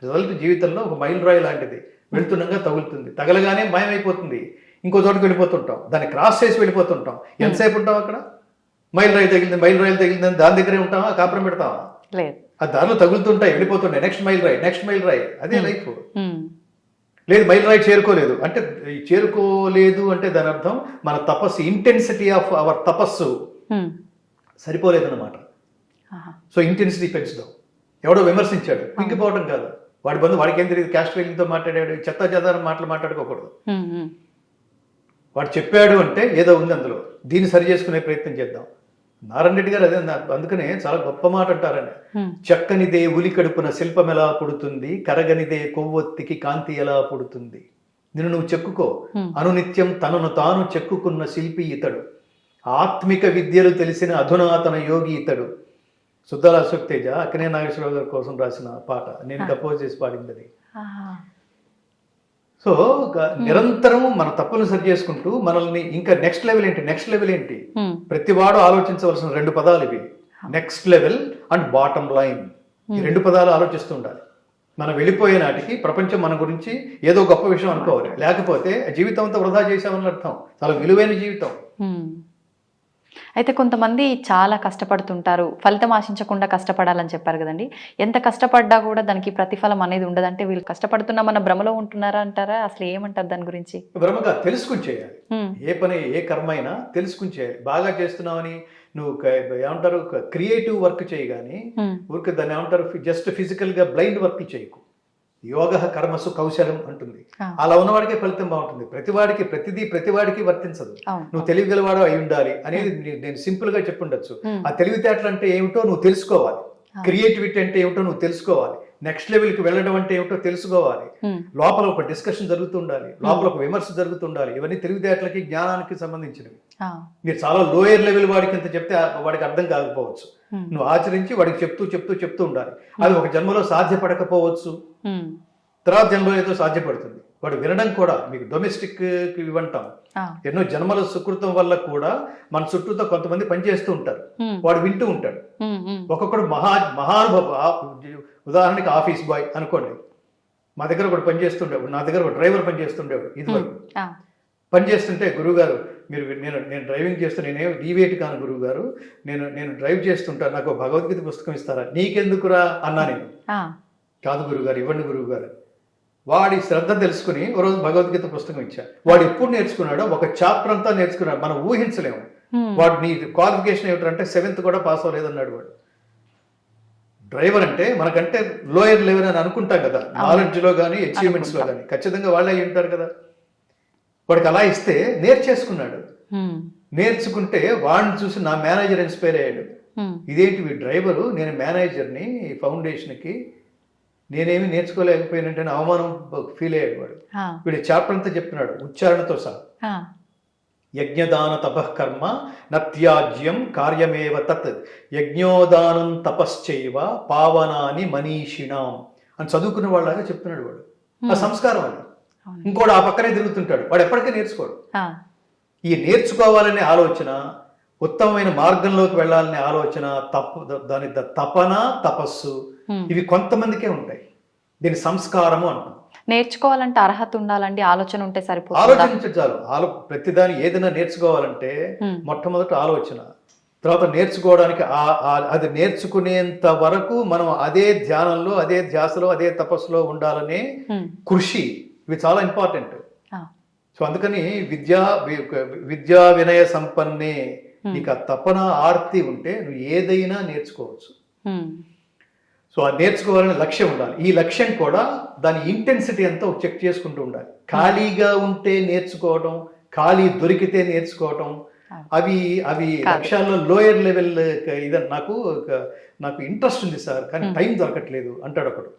C: రిజల్ట్ జీవితంలో ఒక మైల్ రాయి లాంటిది. వెళుతుండగా తగులుతుంది, తగలగానే మాయమైపోతుంది, ఇంకో చోటుకు వెళ్ళిపోతుంటాం, దాన్ని క్రాస్ చేసి వెళ్ళిపోతుంటాం. ఎంతసేపు ఉంటాం అక్కడ? మైల్ రాయి తగిలిందని దాని దగ్గరే ఉంటావా? కాపురం పెడతావా? ఆ దారిలో తగులుతుంటాయి, వెళ్ళిపోతుంటాయి. నెక్స్ట్ మైల్ రాయి అదే లైఫ్. లేదు మైల్ రాయి చేరుకోలేదు అంటే దాని అర్థం మన తపస్సు, ఇంటెన్సిటీ ఆఫ్ అవర్ తపస్సు సరిపోలేదన్నమాట. సో ఇంటెన్సిటీ పెంచుదాం. ఎవడో విమర్శించాడు, పింకిపోవడం కాదు. వాడి బంధు వాడికి ఏం తెలియదు, క్యాస్ట్ ఫీలింగ్తో మాట్లాడాడు, చెత్త మాట్లాడుకోకూడదు. వాడు చెప్పాడు అంటే ఏదో ఉంది అందులో, దీన్ని సరి చేసుకునే ప్రయత్నం చేద్దాం. నారాయణ రెడ్డి గారు అదే, అందుకనే చాలా గొప్ప మాట అంటారని. చక్కనిదే ఉలి కడుపున శిల్పం ఎలా పుడుతుంది, కరగనిదే కొవ్వొత్తికి కాంతి ఎలా పుడుతుంది. నిన్ను నువ్వు చెక్కుకో, అనునిత్యం తనను తాను చెక్కుకున్న శిల్పి ఇతడు, ఆత్మిక విద్యలు తెలిసిన అధునాతన యోగి ఇతడు. సుద్దాల అశోక్ తేజ అక్కినే నాగేశ్వరరావు గారి కోసం రాసిన పాట, నేను కంపోజ్ చేసి పాడింది అది. సో నిరంతరం మన తప్పులను సరి చేసుకుంటూ మనల్ని ఇంకా నెక్స్ట్ లెవెల్ ఏంటి ప్రతివాడు ఆలోచించవలసిన 2 పదాలు ఇవి, next level and bottom line. ఈ 2 పదాలు ఆలోచిస్తూ ఉండాలి. మనం వెళ్ళిపోయే నాటికి ప్రపంచం మన గురించి ఏదో గొప్ప విషయం అనుకోవాలి, లేకపోతే జీవితం అంతా వృధా చేసామని అర్థం. చాలా విలువైన జీవితం.
B: అయితే కొంతమంది చాలా కష్టపడుతుంటారు, ఫలితం ఆశించకుండా కష్టపడాలని చెప్పారు కదండి. ఎంత కష్టపడ్డా కూడా దానికి ప్రతిఫలం అనేది ఉండదంటే వీళ్ళు కష్టపడుతున్నామన్న భ్రమలో ఉంటున్నారా అంటారా? అసలు ఏమంటారు దాని గురించి?
C: భ్రమగా తెలుసుకుని చేయాలి. ఏ పని ఏ కర్మ అయినా తెలుసుకుని చేయాలి. బాగా చేస్తున్నావని నువ్వు ఏమంటారు క్రియేటివ్ వర్క్ చేయగాని ఊరికి దాన్ని ఏమంటారు జస్ట్ ఫిజికల్ గా బ్లైండ్ వర్క్ చేయకు. యోగ కర్మసు కౌశలం అంటుంది. అలా ఉన్నవాడికే ఫలితం బాగుంటుంది. ప్రతివాడికి వర్తించదు. నువ్వు తెలివిగలవాడు అయి ఉండాలి అనేది నేను సింపుల్ గా చెప్పుండొచ్చు. ఆ తెలివితేటలు అంటే ఏమిటో నువ్వు తెలుసుకోవాలి, క్రియేటివిటీ అంటే ఏమిటో నువ్వు తెలుసుకోవాలి, నెక్స్ట్ లెవెల్కి వెళ్ళడం అంటే ఏమిటో తెలుసుకోవాలి. లోపల ఒక డిస్కషన్ జరుగుతూ ఉండాలి, లోపల ఒక విమర్శ జరుగుతుండాలి. ఇవన్నీ తెలివితేటలకి జ్ఞానానికి సంబంధించినవి. మీరు చాలా లోయర్ లెవెల్ వాడికి ఎంత చెప్తే వాడికి అర్థం కాకపోవచ్చు. నువ్వు ఆచరించి వాడికి చెప్తూ ఉండాలి. అది ఒక జన్మలో సాధ్యపడకపోవచ్చు, తర్వాత జన్మలో ఏదో సాధ్యపడుతుంది. వాడు వినడం కూడా మీకు డొమెస్టిక్ ఇవ్వంటాం. ఎన్నో జన్మల సుకృతం వల్ల కూడా మన చుట్టూతో కొంతమంది పనిచేస్తూ ఉంటారు, వాడు వింటూ ఉంటాడు. ఒక్కొక్కడు మహానుభవ. ఉదాహరణకి ఆఫీస్ బాయ్ అనుకోండి, మా దగ్గర ఒకటి పనిచేస్తుండేవాడు, నా దగ్గర ఒక డ్రైవర్ పనిచేస్తుండేవాడు. ఇదివరకు పనిచేస్తుంటే గురువుగారు నేను డ్రైవింగ్ చేస్తూ నేనేం డీవేట్ కాను గురువు గారు, నేను డ్రైవ్ చేస్తుంటాను, నాకు భగవద్గీత పుస్తకం ఇస్తారా? నీకెందుకురా అన్నా నేను. కాదు గురువుగారు, ఇవ్వండి గురువు గారు. వాడి శ్రద్ధ తెలుసుకుని ఓ రోజు భగవద్గీత పుస్తకం ఇచ్చా. వాడు ఎప్పుడు నేర్చుకున్నాడో ఒక చాప్టర్ అంతా నేర్చుకున్నాడు. మనం ఊహించలేము. వాడు నీ క్వాలిఫికేషన్ ఏమిటంటే 7th కూడా పాస్ అవ్వలేదన్నాడు. వాడు డ్రైవర్ అంటే మనకంటే లోయర్ లెవెల్ అని అనుకుంటాం కదా, నాలెడ్జ్లో కానీ అచీవ్మెంట్స్లో కానీ. ఖచ్చితంగా వాళ్ళే అయి ఉంటారు కదా. వాడికి అలా ఇస్తే నేర్చేసుకున్నాడు. నేర్చుకుంటే వాడిని చూసి నా మేనేజర్ ఇన్స్పైర్ అయ్యాడు. ఇదేంటి మీ డ్రైవరు, నేను మేనేజర్ని ఈ ఫౌండేషన్కి, నేనేమి నేర్చుకోలేకపోయినంటే అవమానం ఫీల్ అయ్యాడు వాడు. వీడు చాప్టర్ అంతా చెప్తున్నాడు ఉచ్చారణతో సహా. యజ్ఞదాన తపఃకర్మ నత్యాజ్యం కార్యమేవ తత్ యజ్ఞోదానం తపశ్చైవ పావనాని మనీషిణాం అని చదువుకున్న వాళ్ళగా చెప్తున్నాడు వాడు. ఆ సంస్కారం అది. ఇంకోటి ఆ పక్కనే తిరుగుతుంటాడు, వాడు ఎప్పటికీ నేర్చుకోడు. ఈ నేర్చుకోవాలనే ఆలోచన, ఉత్తమమైన మార్గంలోకి వెళ్ళాలనే ఆలోచన, దాని తపన, తపస్సు, ఇవి కొంతమందికే ఉంటాయి. దీని సంస్కారము అంటాం.
B: నేర్చుకోవాలంటే అర్హత ఉండాలండి, ఆలోచన ఉంటే సరిపోతుంది.
C: ఆలోచించాలి. ప్రతిదాని ఏదైనా నేర్చుకోవాలంటే మొట్టమొదటి ఆలోచన, తర్వాత నేర్చుకోవడానికి అది నేర్చుకునేంత వరకు మనం అదే ధ్యానంలో, అదే ధ్యాసలో, అదే తపస్సులో ఉండాలనే కృషి, ఇవి చాలా ఇంపార్టెంట్. సో అందుకని విద్యా వినయ సంపన్నే, నీకు ఆ తపన ఆర్తి ఉంటే నువ్వు ఏదైనా నేర్చుకోవచ్చు. సో ఆ నేర్చుకోవాలనే లక్ష్యం ఉండాలి. ఈ లక్ష్యం కూడా దాని ఇంటెన్సిటీ అంతా చెక్ చేసుకుంటూ ఉండాలి. ఖాళీగా ఉంటే నేర్చుకోవడం, ఖాళీ దొరికితే నేర్చుకోవడం, అవి లక్ష్యాల్లో లోయర్ లెవెల్. నాకు ఇంట్రెస్ట్ ఉంది సార్, కానీ టైం దొరకట్లేదు అంటాడు ఒకడు.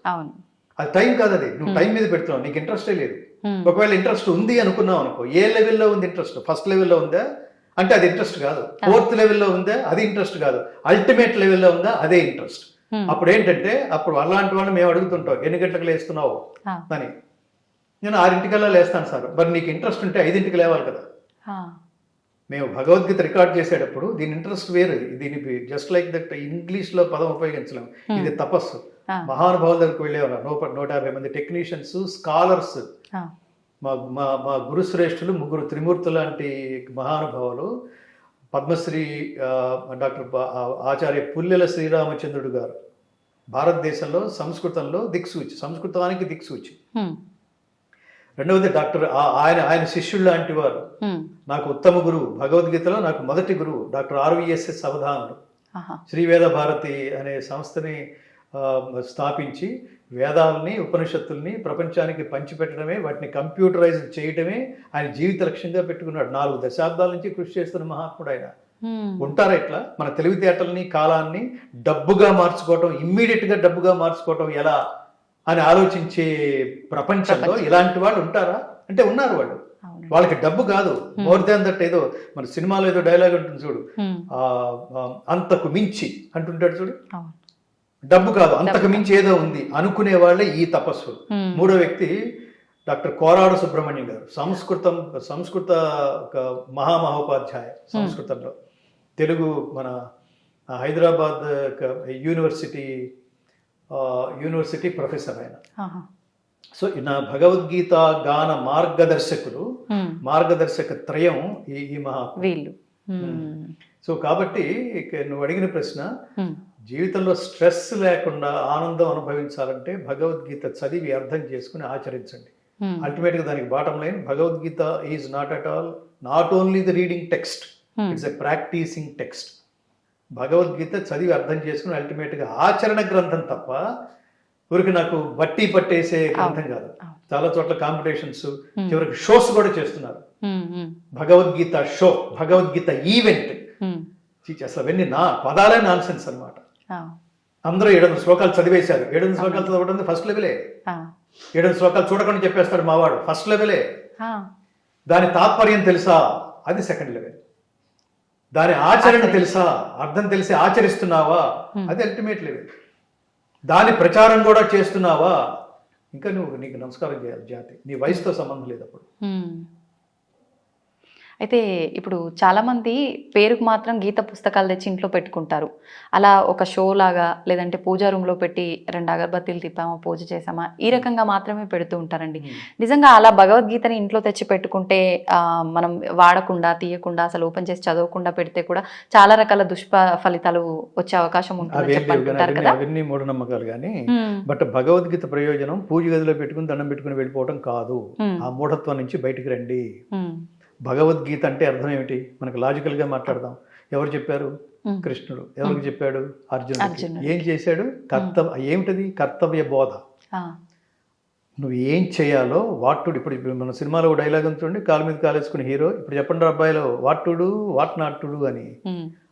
C: అది టైం కాదు, అది నువ్వు టైం మీద పెడుతున్నావు, నీకు ఇంట్రెస్టే లేదు. ఒకవేళ ఇంట్రెస్ట్ ఉంది అనుకున్నావు అనుకో, ఏ లెవెల్లో ఉంది ఇంట్రెస్ట్? ఫస్ట్ లెవెల్లో ఉందా అంటే అది ఇంట్రెస్ట్ కాదు. ఫోర్త్ లెవెల్లో ఉందా అది ఇంట్రెస్ట్ కాదు. అల్టిమేట్ లెవెల్లో ఉందా అదే ఇంట్రెస్ట్. అప్పుడు ఏంటంటే, అప్పుడు అలాంటి వాళ్ళు మేము అడుగుతుంటాం, ఎన్ని గంటలకు లేస్తున్నావు అని. నేను 6:00కల్లా లేస్తాను సార్. మరి నీకు ఇంట్రెస్ట్ ఉంటే 5:00కి లేవాలి కదా. మేము భగవద్గీత రికార్డ్ చేసేటప్పుడు దీని ఇంట్రెస్ట్ వేరు. దీనికి జస్ట్ లైక్ దట్ ఇంగ్లీష్లో పదం ఉపయోగించలేము. ఇది తపస్సు. మహానుభావుల దగ్గరికి వెళ్ళేవాళ్ళం. 150 మంది టెక్నీషియన్స్, స్కాలర్స్, మా గురుశ్రేష్ఠులు, 3 త్రిమూర్తులు లాంటి మహానుభావులు. పద్మశ్రీ డాక్టర్ ఆచార్య పుల్లెల శ్రీరామచంద్రుడు గారు భారతదేశంలో సంస్కృతంలో దిక్సూచి, సంస్కృతానికి దిక్సూచి. రెండవది డాక్టర్ ఆయన శిష్యుడు లాంటి వారు. నాకు ఉత్తమ గురువు, భగవద్గీతలో నాకు మొదటి గురువు డాక్టర్ RVSS అవధానుడు. శ్రీవేద భారతి అనే సంస్థని స్థాపించి వేదాలని, ఉపనిషత్తుల్ని ప్రపంచానికి పంచిపెట్టడమే, వాటిని కంప్యూటరైజ్ చేయడమే ఆయన జీవిత లక్ష్యంగా పెట్టుకున్నాడు. 4 దశాబ్దాల నుంచి కృషి చేస్తున్న మహాత్ముడు ఆయన. ఉంటారా ఇట్లా మన తెలివితేటల్ని, కాలాన్ని డబ్బుగా మార్చుకోవటం, ఇమ్మీడియట్గా డబ్బుగా మార్చుకోవటం ఎలా అని ఆలోచించే ప్రపంచంలో ఇలాంటి వాళ్ళు ఉంటారా అంటే ఉన్నారు. వాళ్ళకి డబ్బు కాదు, మోర్ దాన్ దట్. ఏదో మన సినిమాలో ఏదో డైలాగ్ ఉంటుంది చూడు, అంతకు మించి అంటుంటాడు చూడు. డబ్బు కాదు, అంతకు మించి ఏదో ఉంది అనుకునే వాళ్ళే ఈ తపస్సులు. మూడో వ్యక్తి డాక్టర్ కోరాడు సుబ్రహ్మణ్యం గారు. సంస్కృత మహామహోపాధ్యాయ సంస్కృతంలో. తెలుగు మన హైదరాబాద్ యూనివర్సిటీ ప్రొఫెసర్ ఆయన. సో నా భగవద్గీత గాన మార్గదర్శక త్రయం ఈ మహాత్ములు. సో కాబట్టి నువ్వు అడిగిన ప్రశ్న, జీవితంలో స్ట్రెస్ లేకుండా ఆనందం అనుభవించాలంటే భగవద్గీత చదివి అర్థం చేసుకుని ఆచరించండి. అల్టిమేట్గా దానికి bottom line, Bhagavad Gita is not only the reading text, it's a practicing text. Bhagavad Gita చదివి అర్థం చేసుకుని అల్టిమేట్గా ఆచరణ గ్రంథం తప్ప ఊరికి నాకు బట్టి పట్టేసే గ్రంథం కాదు. చాలా చోట్ల కాంపిటీషన్స్, చివరికి షోస్ కూడా చేస్తున్నారు. Bhagavad Gita show, Bhagavad Gita event. అసలు అవన్నీ పదాలే నాన్ సెన్స్ అనమాట. అందరూ 700 శ్లోకాలు చదివేశారు. 700 శ్లోకాలు చదవడం ఫస్ట్ లెవెలే. 700 శ్లోకాలు చూడకుండా చెప్పేస్తాడు మావాడు, ఫస్ట్ లెవెలే. దాని తాత్పర్యం తెలుసా, అది సెకండ్ లెవెల్. దాని ఆచరణ తెలుసా, అర్థం తెలిసి ఆచరిస్తున్నావా, అది అల్టిమేట్ లెవెల్. దాని ప్రచారం కూడా చేస్తున్నావా, ఇంకా నీకు నమస్కారం చేయాలి జాతి. నీ వయసుతో సంబంధం లేదు అప్పుడు.
B: అయితే ఇప్పుడు చాలామంది పేరుకు మాత్రం గీత పుస్తకాలు తెచ్చి ఇంట్లో పెట్టుకుంటారు. అలా ఒక షో లాగా, లేదంటే పూజా రూమ్లో పెట్టి 2 అగరబత్తీలు తిప్పామా, పూజ చేసామా, ఈ రకంగా మాత్రమే పెడుతూ ఉంటారండి. నిజంగా అలా భగవద్గీతని ఇంట్లో తెచ్చి పెట్టుకుంటే, మనం వాడకుండా, తీయకుండా, అసలు ఓపెన్ చేసి చదవకుండా పెడితే కూడా చాలా రకాల ఫలితాలు వచ్చే అవకాశం ఉంటుంది చెప్పంటారు కదా.
C: అవన్నీ మూఢనమ్మకాలు కానీ, బట్ భగవద్గీత ప్రయోజనం పూజ గదిలో పెట్టుకుని దండం పెట్టుకుని వెళ్ళిపోవడం కాదు. ఆ మూఢత్వం నుంచి బయటికి రండి. భగవద్గీత అంటే అర్థం ఏమిటి? మనకు లాజికల్గా మాట్లాడదాం. ఎవరు చెప్పారు? కృష్ణుడు. ఎవరికి చెప్పాడు? అర్జునుడు. ఏం చేశాడు? ఏమిటది? కర్తవ్య బోధ. నువ్వు ఏం చేయాలో వాటుడు. ఇప్పుడు మన సినిమాలో డైలాగ్ ఉంటుంది, కాలు మీద కాలేసుకుని హీరో. ఇప్పుడు చెప్పండి అబ్బాయిలో వాటుడు వాట్ నాటుడు అని.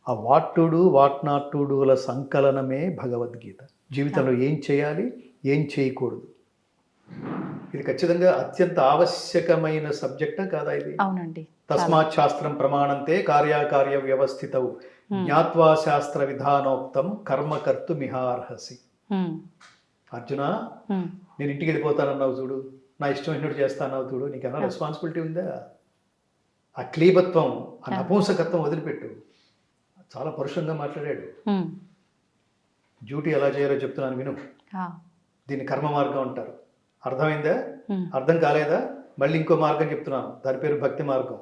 C: ఆ వాటుడు వాట్ నాటుడుల సంకలనమే భగవద్గీత. జీవితంలో ఏం చేయాలి, ఏం చేయకూడదు, ఇది ఖచ్చితంగా అత్యంత ఆవశ్యకమైన సబ్జెక్టా కాదా ఇది?
B: అవునండి.
C: తస్మాత్ శాస్త్రం ప్రమాణంతే కార్యాకార్య వ్యవస్థితౌ జ్ఞాత్వా శాస్త్ర విధానోక్తం కర్మకర్తు మిహార్హసి. అర్జున, నేను ఇంటికి వెళ్ళిపోతానన్నావు చూడు, నా ఇష్టం ఎన్నోటి చేస్తానన్నావు చూడు, నీకన్నా రెస్పాన్సిబిలిటీ ఉందా? ఆ క్లీబత్వం, ఆ నపుంసకత్వం వదిలిపెట్టు. చాలా పరుషంగా మాట్లాడాడు. డ్యూటీ ఎలా చేయాలో చెప్తున్నాను విను. దీన్ని కర్మ మార్గం అంటారు. అర్థమైందా? అర్థం కాలేదా? మళ్ళీ ఇంకో మార్గం చెప్తున్నాను, దాని పేరు భక్తి మార్గం.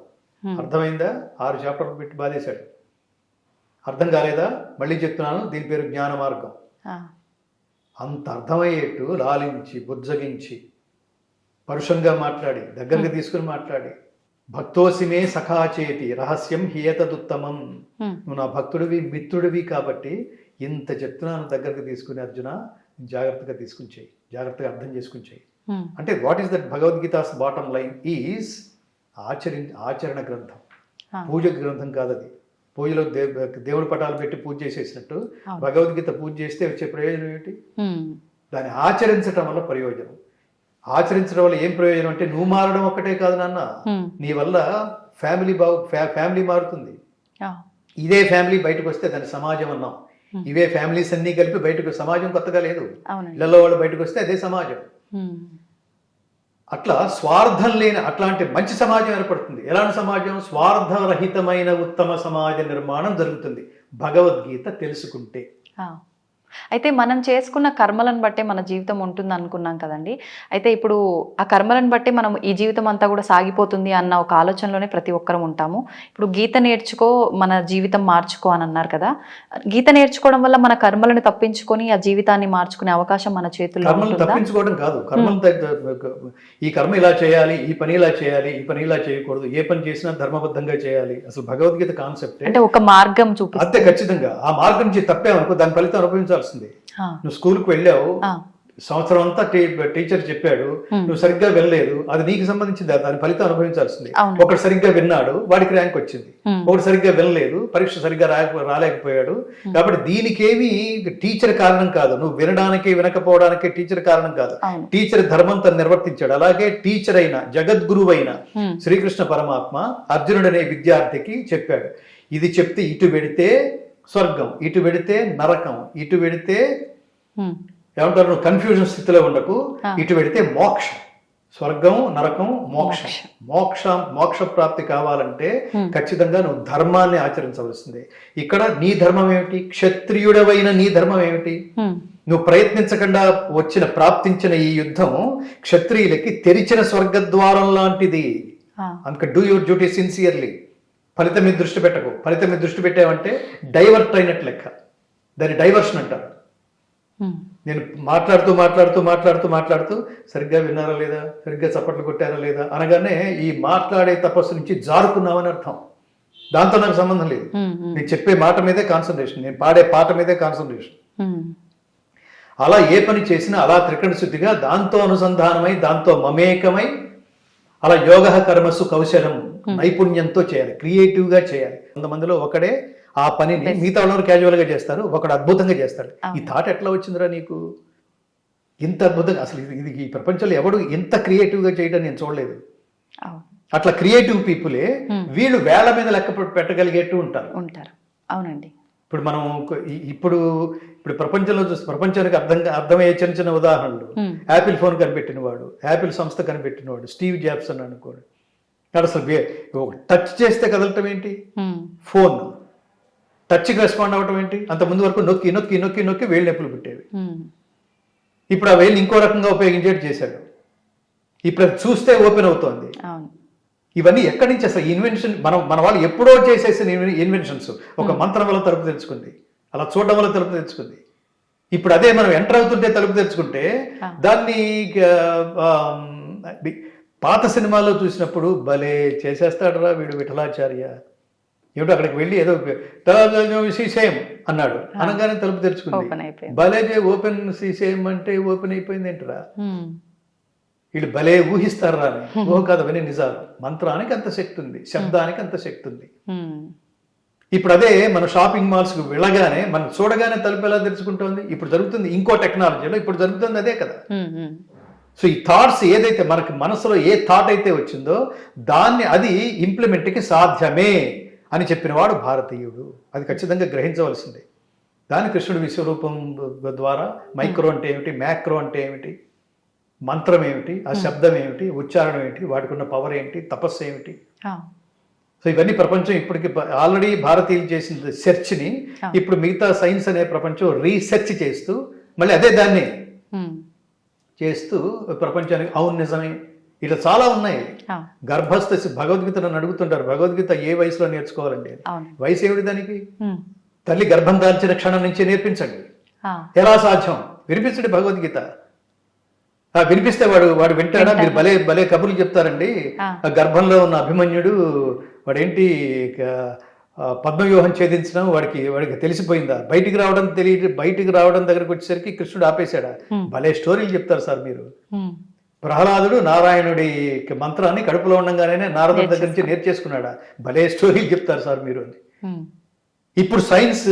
C: అర్థమైందా? 6 చాప్టర్లు పెట్టి బాధేశాడు. అర్థం కాలేదా? మళ్ళీ చెప్తున్నాను, దీని పేరు జ్ఞాన మార్గం. అంత అర్థమయ్యేట్టు లాలించి బుజ్జగించి పరుషంగా మాట్లాడి దగ్గరగా తీసుకుని మాట్లాడి, భక్తోసిమే సఖాచేతి రహస్యం హియతదుత్తమం. నువ్వు నా భక్తుడివి, మిత్రుడివి కాబట్టి ఇంత చెప్తున్నాను దగ్గరకు తీసుకుని అర్జున, జాగ్రత్తగా తీసుకుని చేయి, జాగ్రత్తగా అర్థం చేసుకుని చేయి. అంటే what is that Bhagavadgita's bottom line is ఆచరణ గ్రంథం, పూజ గ్రంథం కాదు అది. పూజలో దేవుడి పటాలు పెట్టి పూజ చేసేసినట్టు భగవద్గీత పూజ చేస్తే వచ్చే ప్రయోజనం ఏమిటి? దాన్ని ఆచరించడం వల్ల ప్రయోజనం. ఆచరించడం వల్ల ఏం ప్రయోజనం అంటే, నువ్వు మారడం ఒక్కటే కాదు నాన్న, నీ వల్ల ఫ్యామిలీ మారుతుంది. ఇదే ఫ్యామిలీ బయటకు వస్తే దాని సమాజం అన్నాం. ఇవే ఫ్యామిలీస్ అన్ని కలిపి బయటకు, సమాజం కొత్తగా లేదు. ఇళ్లలో వాళ్ళు బయటకు వస్తే అదే సమాజం. అట్లా స్వార్థం లేని అట్లాంటి మంచి సమాజం ఏర్పడుతుంది. ఎలాంటి సమాజం? స్వార్థరహితమైన ఉత్తమ సమాజ నిర్మాణం జరుగుతుంది భగవద్గీత తెలుసుకుంటే.
B: అయితే మనం చేసుకున్న కర్మలను బట్టే మన జీవితం ఉంటుంది అనుకున్నాం కదండి. అయితే ఇప్పుడు ఆ కర్మలను బట్టి మనం ఈ జీవితం అంతా కూడా సాగిపోతుంది అన్న ఒక ఆలోచనలోనే ప్రతి ఒక్కరం ఉంటాము. ఇప్పుడు గీత నేర్చుకో, మన జీవితం మార్చుకో అని అన్నారు కదా. గీత నేర్చుకోవడం వల్ల మన కర్మలను తప్పించుకొని ఆ జీవితాన్ని మార్చుకునే అవకాశం మన చేతుల్లో ఉంటుందా?
C: తప్పించుకోవడం కాదు, ఈ కర్మ ఇలా చేయాలి, ఈ పని ఇలా చేయాలి, ఈ పని ఇలా చేయకూడదు, ఏ పని చేసినా ధర్మబద్ధంగా చేయాలి. అసలు భగవద్గీత కాన్సెప్ట్ అంటే
B: ఒక మార్గం చూపిస్తుంది.
C: అంతే, ఖచ్చితంగా. ఆ మార్గం నుంచి తప్పామనుకో దాని ఫలితం అనుభవించాల్సింది. నువ్వు స్కూల్కి వెళ్ళావు, సంవత్సరం అంతా టీచర్ చెప్పాడు, నువ్వు సరిగ్గా వెళ్ళలేదు, అది నీకు సంబంధించింది, దాని ఫలితం అనుభవించాల్సింది. ఒకటి సరిగ్గా విన్నాడు, వాడికి ర్యాంక్ వచ్చింది. ఒకటి సరిగ్గా వినలేదు, పరీక్ష సరిగ్గా రాలేకపోయాడు. కాబట్టి దీనికేమి టీచర్ కారణం కాదు, నువ్వు వినడానికి వినకపోవడానికి టీచర్ కారణం కాదు. టీచర్ ధర్మం తను నిర్వర్తించాడు. అలాగే టీచర్ అయిన జగద్గురువు అయిన శ్రీకృష్ణ పరమాత్మ అర్జునుడు అనే విద్యార్థికి చెప్పాడు, ఇది చెప్తే ఇటు వెడితే స్వర్గం, ఇటు వెడితే నరకం, ఇటు వెడితే ఏమంటారు, నువ్వు కన్ఫ్యూజన్ స్థితిలో ఉండకు, ఇటు వెడితే మోక్షం. స్వర్గం, నరకం, మోక్షం. మోక్ష ప్రాప్తి కావాలంటే ఖచ్చితంగా నువ్వు ధర్మాన్ని ఆచరించవలసిందే. ఇక్కడ నీ ధర్మం ఏమిటి? క్షత్రియుడవైన నీ ధర్మం ఏమిటి? నువ్వు ప్రయత్నించకుండా ప్రాప్తించిన ఈ యుద్ధం క్షత్రియులకి తెరిచిన స్వర్గద్వారం లాంటిది. అందుకే డూ యువర్ డ్యూటీ సిన్సియర్లీ. ఫలితం మీద దృష్టి పెట్టకు. ఫలితం మీద దృష్టి పెట్టావంటే డైవర్ట్ అయినట్టు లెక్క. దాన్ని డైవర్షన్ అంటారు. నేను మాట్లాడుతూ సరిగ్గా విన్నారా లేదా, సరిగ్గా చప్పట్లు కొట్టారా లేదా అనగానే ఈ మాట్లాడే తపస్సు నుంచి జారుకున్నామని అర్థం. దాంతో నాకు సంబంధం లేదు. నేను చెప్పే మాట మీదే కాన్సన్ట్రేషన్, నేను పాడే పాట మీదే కాన్సన్ట్రేషన్. అలా ఏ పని చేసినా అలా త్రికరణ శుద్ధిగా దాంతో అనుసంధానమై, దాంతో మమేకమై, అలా యోగ కర్మసు కౌశలం, నైపుణ్యంతో చేయాలి, క్రియేటివ్గా చేయాలి. కొంతమందిలో ఒకడే ఆ పనిని, మిగతా వాళ్ళు క్యాజువల్గా చేస్తారు, ఒకడు అద్భుతంగా చేస్తాడు. ఈ థాట్ ఎట్లా వచ్చిందిరా నీకు? ఇంత అద్భుతంగా అసలు ఇది ఈ ప్రపంచంలో ఎవడు ఎంత క్రియేటివ్గా చేయడం నేను చూడలేదు. అట్లా క్రియేటివ్ పీపులే వీళ్ళు వేళ్ల మీద లెక్క పెట్టగలిగేట్టు ఉంటారు.
B: అవునండి.
C: ఇప్పుడు మనం ఇప్పుడు ప్రపంచంలో చూస్తే, ప్రపంచానికి అర్థమయ్యే చిన్న చిన్న ఉదాహరణలు, యాపిల్ ఫోన్ కనిపెట్టిన వాడు, యాపిల్ సంస్థ కనిపెట్టిన వాడు స్టీవ్ జాబ్స్ అని అనుకోడు. అసలు టచ్ చేస్తే కదలటం ఏంటి? ఫోన్ టచ్కి రెస్పాండ్ అవ్వటం ఏంటి? అంత ముందు వరకు నొక్కి నొక్కి నొక్కి నొక్కి వేళ్ళు నొప్పులు పెట్టేవి. ఇప్పుడు ఆ వేళ్ళు ఇంకో రకంగా ఉపయోగించేట్టు చేశాడు. ఇప్పుడు చూస్తే ఓపెన్ అవుతోంది. ఇవన్నీ ఎక్కడి నుంచి అసలు ఇన్వెన్షన్? మన వాళ్ళు ఎప్పుడో చేసేసిన ఇన్వెన్షన్స్. ఒక మంత్రం వల్ల తలుపు తెచ్చుకుంది, అలా చూడడం వల్ల తలుపు తెచ్చుకుంది. ఇప్పుడు అదే మనం ఎంటర్ అవుతుంటే తలుపు తెచ్చుకుంటే దాన్ని పాత సినిమాల్లో చూసినప్పుడు భలే చేసేస్తాడు రా వీడు విఠలాచార్య, ఏమిటో అక్కడికి వెళ్ళి ఏదో సీసేయం అన్నాడు, అనగానే తలుపు తెరుచుకుంది. భలే ఓపెన్ సీసేయం అంటే ఓపెన్ అయిపోయింది ఏంటరా? వీళ్ళు భలే ఊహిస్తారు రాని ఓ కాదు అవన్నీ నిజాలు. మంత్రానికి అంత శక్తి ఉంది, శబ్దానికి అంత శక్తి ఉంది. ఇప్పుడు అదే మన షాపింగ్ మాల్స్కి వెళ్ళగానే మనం చూడగానే తలుపు ఎలా తెరుచుకుంటుంది. ఇప్పుడు జరుగుతుంది ఇంకో టెక్నాలజీలో, ఇప్పుడు జరుగుతుంది అదే కదా. సో ఈ థాట్స్ ఏదైతే మనకి మనసులో ఏ థాట్ అయితే వచ్చిందో దాన్ని అది ఇంప్లిమెంట్కి సాధ్యమే అని చెప్పినవాడు భారతీయుడు. అది ఖచ్చితంగా గ్రహించవలసిందే. దాని కృష్ణుడు విశ్వరూపం ద్వారా మైక్రో అంటే ఏమిటి, మ్యాక్రో అంటే ఏమిటి, మంత్రం ఏమిటి, ఆ శబ్దం ఏమిటి, ఉచ్చారణం ఏమిటి, వాటికి ఉన్న పవర్ ఏంటి, తపస్సు ఏమిటి. సో ఇవన్నీ ప్రపంచం ఇప్పటికి ఆల్రెడీ భారతీయులు చేసిన సెర్చ్ని ఇప్పుడు మిగతా సైన్స్ అనే ప్రపంచం రీసెర్చ్ చేస్తూ మళ్ళీ అదే దాన్ని చేస్తూ ప్రపంచానికి అవును నిజమే ఇట్లా చాలా ఉన్నాయి. గర్భస్థ భగవద్గీత నన్ను అడుగుతుంటారు, భగవద్గీత ఏ వయసులో నేర్చుకోవాలండి? వయసు ఏమిటి దానికి? తల్లి గర్భం దాల్చిన క్షణం నుంచి నేర్పించండి. ఎలా సాధ్యం? వినిపించండి భగవద్గీత. వినిపిస్తే వాడు వింటాడా? మీరు భలే భలే కబుర్లు చెప్తారండి. ఆ గర్భంలో ఉన్న అభిమన్యుడు వాడేంటి పద్మవ్యూహం ఛేదించడం వాడికి తెలిసిపోయిందా? బయటికి రావడం దగ్గరకు వచ్చేసరికి కృష్ణుడు ఆపేశాడా? భలే స్టోరీలు చెప్తారు సార్ మీరు. ప్రహ్లాదుడు నారాయణుడి మంత్రాన్ని కడుపులో ఉండగానే నారదుడి దగ్గర నుంచి నేర్చేసుకున్నాడా? భలే స్టోరీలు చెప్తారు సార్ మీరు అని. ఇప్పుడు సైన్స్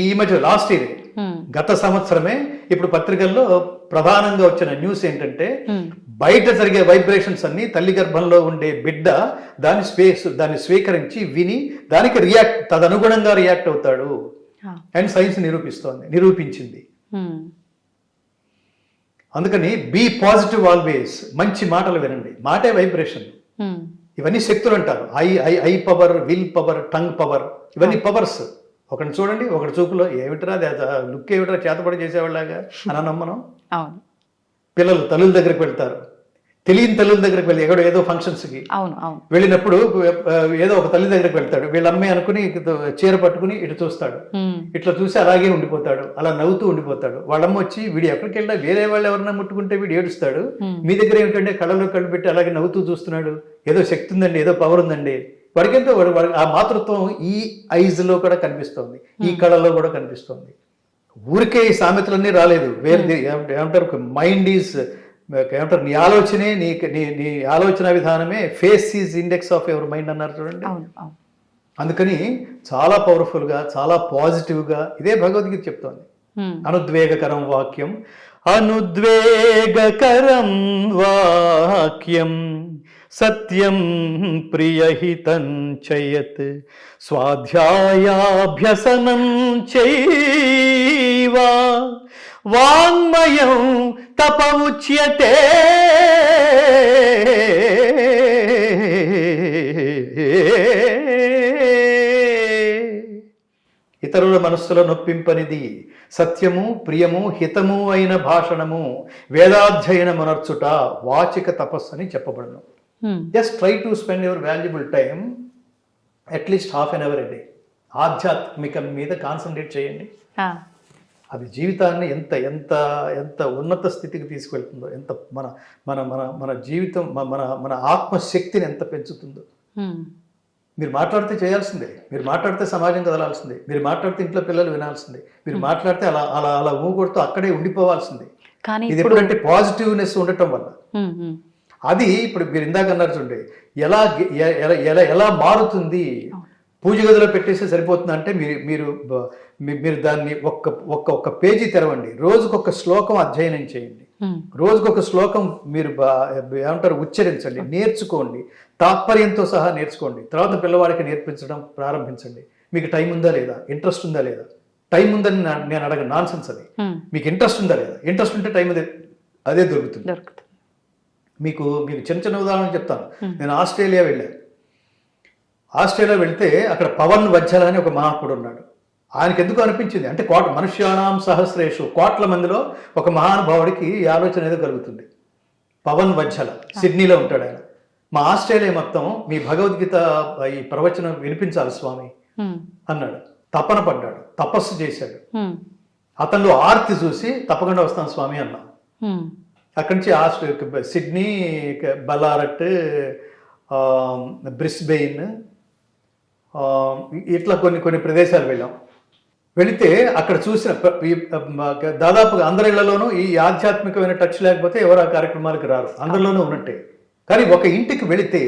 C: ఈ మధ్య లాస్ట్ ఇయర్ గత సంవత్సరమే ఇప్పుడు పత్రికల్లో ప్రధానంగా వచ్చిన న్యూస్ ఏంటంటే బయట జరిగే వైబ్రేషన్స్ అన్ని తల్లి గర్భంలో ఉండే బిడ్డ దాన్ని స్వీకరించి విని దానికి తదనుగుణంగా రియాక్ట్ అవుతాడు అని సైన్స్ నిరూపించింది. అందుకని బీ పాజిటివ్ ఆల్వేస్. మంచి మాటలు వినండి. మాటే వైబ్రేషన్. ఇవన్నీ శక్తులు అంటారు. I power, will power, tongue power, ఇవన్నీ పవర్స్. ఒకటి చూడండి, ఒకటి చూపులో ఏమిట్రా లుక్ ఏమిట్రా చేతపడి చేసేవాళ్ళగా అని నమ్మనం. పిల్లలు తల్లుల దగ్గరికి వెళ్తారు, తెలియని తల్లుల దగ్గరికి వెళ్ళి ఏదో ఫంక్షన్స్కి వెళ్ళినప్పుడు ఏదో ఒక తల్లి దగ్గరికి వెళ్తాడు, వీళ్ళ అమ్మాయి అనుకుని చీర పట్టుకుని ఇటు చూస్తాడు, ఇట్లా చూసి అలాగే ఉండిపోతాడు, అలా నవ్వుతూ ఉండిపోతాడు. వాళ్ళమ్మ వచ్చి వీడు ఎక్కడికి వెళ్ళినా వేరే వాళ్ళు ఎవరన్నా ముట్టుకుంటే వీడు ఏడుస్తాడు. మీ దగ్గర ఏమిటంటే కళ్ళలో కళ్ళు పెట్టి అలాగే నవ్వుతూ చూస్తున్నాడు. ఏదో శక్తి ఉందండి, ఏదో పవర్ ఉందండి. వాడికెంతో ఆ మాతృత్వం ఈ ఐజ్లో కూడా కనిపిస్తోంది, ఈ కళలో కూడా కనిపిస్తోంది. ఊరికే ఈ సామెతలన్నీ రాలేదు. వేరే ఏమంటారు, మైండ్ ఈజ్ ఏమంటారు, నీ ఆలోచనే నీ ఆలోచన విధానమే face is index of your mind అన్నారు చూడండి. అందుకని చాలా పవర్ఫుల్గా, చాలా పాజిటివ్గా ఇదే భగవద్గీత చెప్తోంది. అనుద్వేగకరం వాక్యం, అనుద్వేగకరం వాక్యం సత్యం ప్రియహితం చయత్ స్వాధ్యాయాభ్యసనం చైవ వాంగ్మయం తప ఉచ్యతే. ఇతరుల మనస్సులో నొప్పింపనిది సత్యము, ప్రియము, హితము అయిన భాషణము, వేదాధ్యయనమునర్చుట వాచిక తపస్సు అని చెప్పబడును. Just try to spend your valuable time at least half an hour a day ఆధ్యాత్మికం మీద కాన్సన్ట్రేట్ చేయండి. అది జీవితాన్ని ఎంత ఎంత ఎంత ఉన్నత స్థితికి తీసుకెళ్తుందో, ఎంత మన మన మన మన జీవితం మన ఆత్మశక్తిని ఎంత పెంచుతుందో. మీరు మాట్లాడితే చేయాల్సిందే, మీరు మాట్లాడితే సమాజం కదలాల్సిందే, మీరు మాట్లాడితే ఇంట్లో పిల్లలు వినాల్సిందే, మీరు మాట్లాడితే అలా అలా అలా ఊగొడుతూ అక్కడే ఉండిపోవాల్సిందే. ఇది ఎప్పుడంటే పాజిటివ్నెస్ ఉండటం వల్ల. అది ఇప్పుడు మీరు ఇందాక అన్నారు చూడండి, ఎలా ఎలా ఎలా మారుతుంది. పూజ గదిలో పెట్టేస్తే సరిపోతుంది అంటే మీరు దాన్ని ఒక్క పేజీ తెరవండి, రోజుకొక శ్లోకం అధ్యయనం చేయండి, రోజుకొక శ్లోకం మీరు ఏమంటారు ఉచ్చరించండి, నేర్చుకోండి, తాత్పర్యంతో సహా నేర్చుకోండి. తర్వాత పిల్లవాడికి నేర్పించడం ప్రారంభించండి. మీకు టైం ఉందా లేదా, ఇంట్రెస్ట్ ఉందా లేదా. టైం ఉందని నేను అడగను, నాన్ సెన్స్ అది. మీకు ఇంట్రెస్ట్ ఉందా లేదా, ఇంట్రెస్ట్ ఉంటే టైం అదే దొరుకుతుంది. మీకు చిన్న చిన్న ఉదాహరణలు చెప్తాను. నేను ఆస్ట్రేలియా వెళ్ళాను. ఆస్ట్రేలియా వెళ్తే అక్కడ పవన్ వజ్జల అని ఒక మహాత్ముడు ఉన్నాడు. ఆయనకి ఎందుకు అనిపించింది అంటే మనుష్యానాం సహస్రేషు, కోట్ల మందిలో ఒక మహానుభావుడికి ఈ ఆలోచన ఏదో కలుగుతుంది. పవన్ వజ్జల సిడ్నీలో ఉంటాడు ఆయన. మా ఆస్ట్రేలియా మొత్తం మీ భగవద్గీత ఈ ప్రవచనం వినిపించాలి స్వామి అన్నాడు. తపన పడ్డాడు, తపస్సు చేశాడు. అతనిలో ఆర్తి చూసి తప్పకుండా వస్తాను స్వామి అన్నా. అక్కడి నుంచి సిడ్నీ, బలారట్, బ్రిస్బెయిన్, ఇట్లా కొన్ని ప్రదేశాలు వెళ్ళాం. వెళితే అక్కడ చూసిన దాదాపుగా అందరి ఇళ్లలోనూ ఈ ఆధ్యాత్మికమైన టచ్ లేకపోతే ఎవరు ఆ కార్యక్రమాలకు రారు, అందరిలోనూ ఉన్నట్టే. కానీ ఒక ఇంటికి వెళితే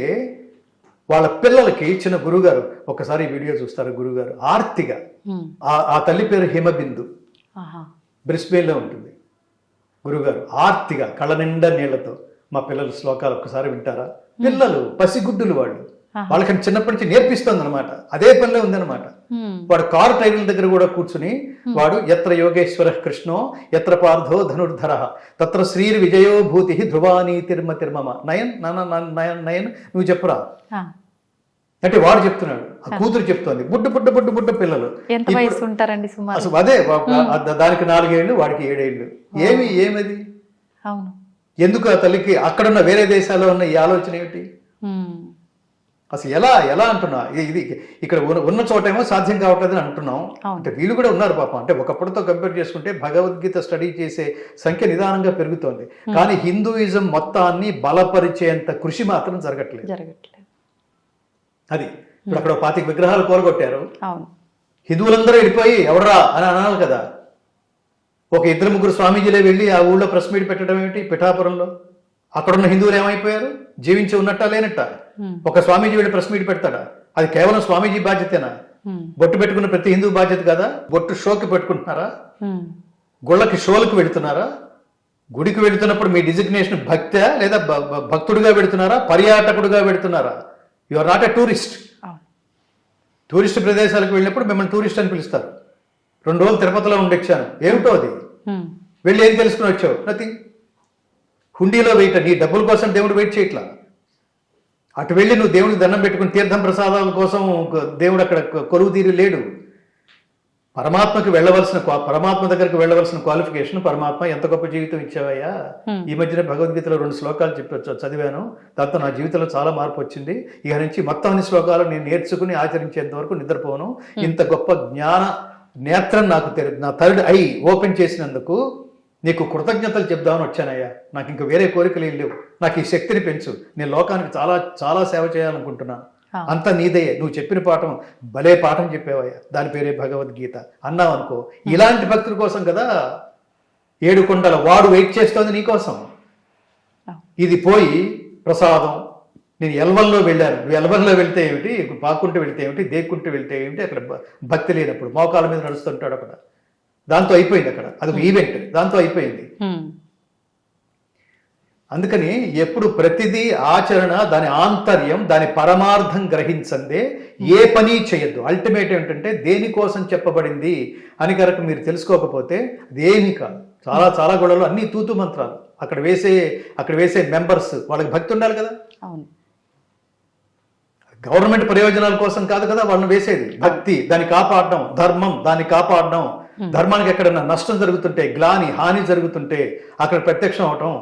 C: వాళ్ళ పిల్లలకి చిన్న గురుగారు, ఒకసారి ఈ వీడియో చూస్తారు, గురుగారు ఆర్తిగా, ఆ తల్లి పేరు హిమబిందు, బ్రిస్బేన్లో ఉంటుంది. గురుగారు ఆర్తిగా కళ్ళ నిండా నీళ్లతో, మా పిల్లల శ్లోకాలు ఒక్కసారి వింటారా? పిల్లలు పసిగుడ్డులు వాళ్ళు, వాళ్ళకి చిన్నప్పటి నుంచి నేర్పిస్తుంది అనమాట, అదే పనిలో ఉందన్నమాట. వాడు కారు టైర్ల దగ్గర కూడా కూర్చుని వాడు ఎత్ర యోగేశ్వర కృష్ణో ఎత్ర పార్థో ధనుర్ధర తత్ర శ్రీర్ విజయో భూతి ధ్రువాని తిర్మ తిర్మమ నయన్ నయన్ నువ్వు చెప్పురా అంటే వాడు చెప్తున్నాడు, ఆ కూతురు చెప్తోంది. బుడ్డ పిల్లలు.
B: ఎంత వయసు ఉంటారండి సుమారు?
C: అసలు అదే దానికి 4 ఏళ్ళు, వాడికి 7 ఏళ్ళు. ఏమది?
B: అవును.
C: ఎందుకు ఆ తల్లికి అక్కడున్న వేరే దేశాల్లో ఉన్న ఈ ఆలోచన ఏమిటి? అసలు ఎలా అంటున్నా, ఇది ఇక్కడ ఉన్న చోటేమో సాధ్యం కావట్లేదని అంటున్నాం. అంటే వీళ్ళు కూడా ఉన్నారు పాపం. అంటే ఒకప్పటితో కంపేర్ చేసుకుంటే భగవద్గీత స్టడీ చేసే సంఖ్య నిదానంగా పెరుగుతోంది, కానీ హిందూయిజం మొత్తాన్ని బలపరిచేంత కృషి మాత్రం జరగట్లేదు. అది ఇప్పుడు అక్కడ 25 విగ్రహాలు కూలగొట్టారు, హిందువులందరూ వెళ్ళిపోయి ఎవడరా అని అనాలి కదా. ఒక 2-3 స్వామీజీలే వెళ్ళి ఆ ఊళ్ళో ప్రెస్ మీట్ పెట్టడం ఏమిటి? పిఠాపురంలో అక్కడున్న హిందువులు ఏమైపోయారు? జీవించి ఉన్నట్టా లేనట్టా? ఒక స్వామీజీ వెళ్ళి ప్రెస్ మీట్ పెడతాడా? అది కేవలం స్వామీజీ బాధ్యతేనా? బొట్టు పెట్టుకున్న ప్రతి హిందూ బాధ్యత కదా? బొట్టు షోకి పెట్టుకుంటున్నారా? గుళ్ళకి షోలకు వెళుతున్నారా? గుడికి వెళుతున్నప్పుడు మీ డిజిగ్నేషన్ భక్తా లేదా భక్తుడిగా వెళుతున్నారా, పర్యాటకుడిగా వెళుతున్నారా? You are not a tourist. Tourist ప్రదేశాలకు వెళ్ళినప్పుడు మిమ్మల్ని టూరిస్ట్ అని పిలుస్తారు. 2 రోజులు తిరుపతిలో ఉండొచ్చాను, ఏమిటో అది? వెళ్ళి ఏం తెలుసుకుని వచ్చావు? నథింగ్. హుండీలో వెయిట్, నీ డబ్బుల కోసం దేవుడు వెయిట్ చేయట్లా. అటు వెళ్ళి నువ్వు దేవుడికి దండం పెట్టుకుని తీర్థం ప్రసాదాల కోసం దేవుడు అక్కడ కొలువు తీరి లేడు. పరమాత్మ దగ్గరికి వెళ్ళవలసిన క్వాలిఫికేషన్, పరమాత్మ ఎంత గొప్ప జీవితం ఇచ్చావయ్యా. ఈ మధ్యనే భగవద్గీతలో 2 శ్లోకాలు చదివాను, దాంతో నా జీవితంలో చాలా మార్పు వచ్చింది. ఇక నుంచి మొత్తం అన్ని శ్లోకాలు నేను నేర్చుకుని ఆచరించేంత వరకు నిద్రపోను. ఇంత గొప్ప జ్ఞాన నేత్రం నాకు నా థర్డ్ ఐ ఓపెన్ చేసినందుకు నీకు కృతజ్ఞతలు చెప్దామని వచ్చానయ్యా. నాకు ఇంకా వేరే కోరికలు ఏం లేవు. నాకు ఈ శక్తిని పెంచు. నేను లోకానికి చాలా చాలా సేవ చేయాలనుకుంటున్నాను. అంతా నీదయ్యే. నువ్వు చెప్పిన పాఠం భలే పాఠం చెప్పావయ్యా, దాని పేరే భగవద్గీత అన్నావు అనుకో. ఇలాంటి భక్తుల కోసం కదా 7 కొండల వాడు వెయిట్ చేస్తోంది నీకోసం. ఇది పోయి ప్రసాదం, నేను ఎల్వల్లో వెళ్ళాను, నువ్వు ఎల్వల్లో వెళ్తే ఏమిటి, పాక్కుంటూ వెళ్తే ఏమిటి, దేక్కుంటూ వెళ్తే ఏమిటి? అక్కడ భక్తి లేనప్పుడు మోకాల మీద నడుస్తుంటాడు అక్కడ. దాంతో అయిపోయింది అక్కడ, అది ఒక ఈవెంట్, దాంతో అయిపోయింది. అందుకని ఎప్పుడు ప్రతిదీ ఆచరణ, దాని ఆంతర్యం, దాని పరమార్థం గ్రహించందే ఏ పని చేయొద్దు. అల్టిమేట్ ఏంటంటే దేనికోసం చెప్పబడింది అని కనుక మీరు తెలుసుకోకపోతే అదేమీ కాదు. చాలా చాలా గొడవలు, అన్ని తూతు మంత్రాలు. అక్కడ వేసే మెంబర్స్ వాళ్ళకి భక్తి ఉండాలి కదా. గవర్నమెంట్ ప్రయోజనాల కోసం కాదు కదా వాళ్ళని వేసేది. భక్తి, దాన్ని కాపాడడం, ధర్మం, దాన్ని కాపాడడం. ధర్మానికి ఎక్కడన్నా నష్టం జరుగుతుంటే, గ్లాని హాని జరుగుతుంటే అక్కడ ప్రత్యక్షం అవటం.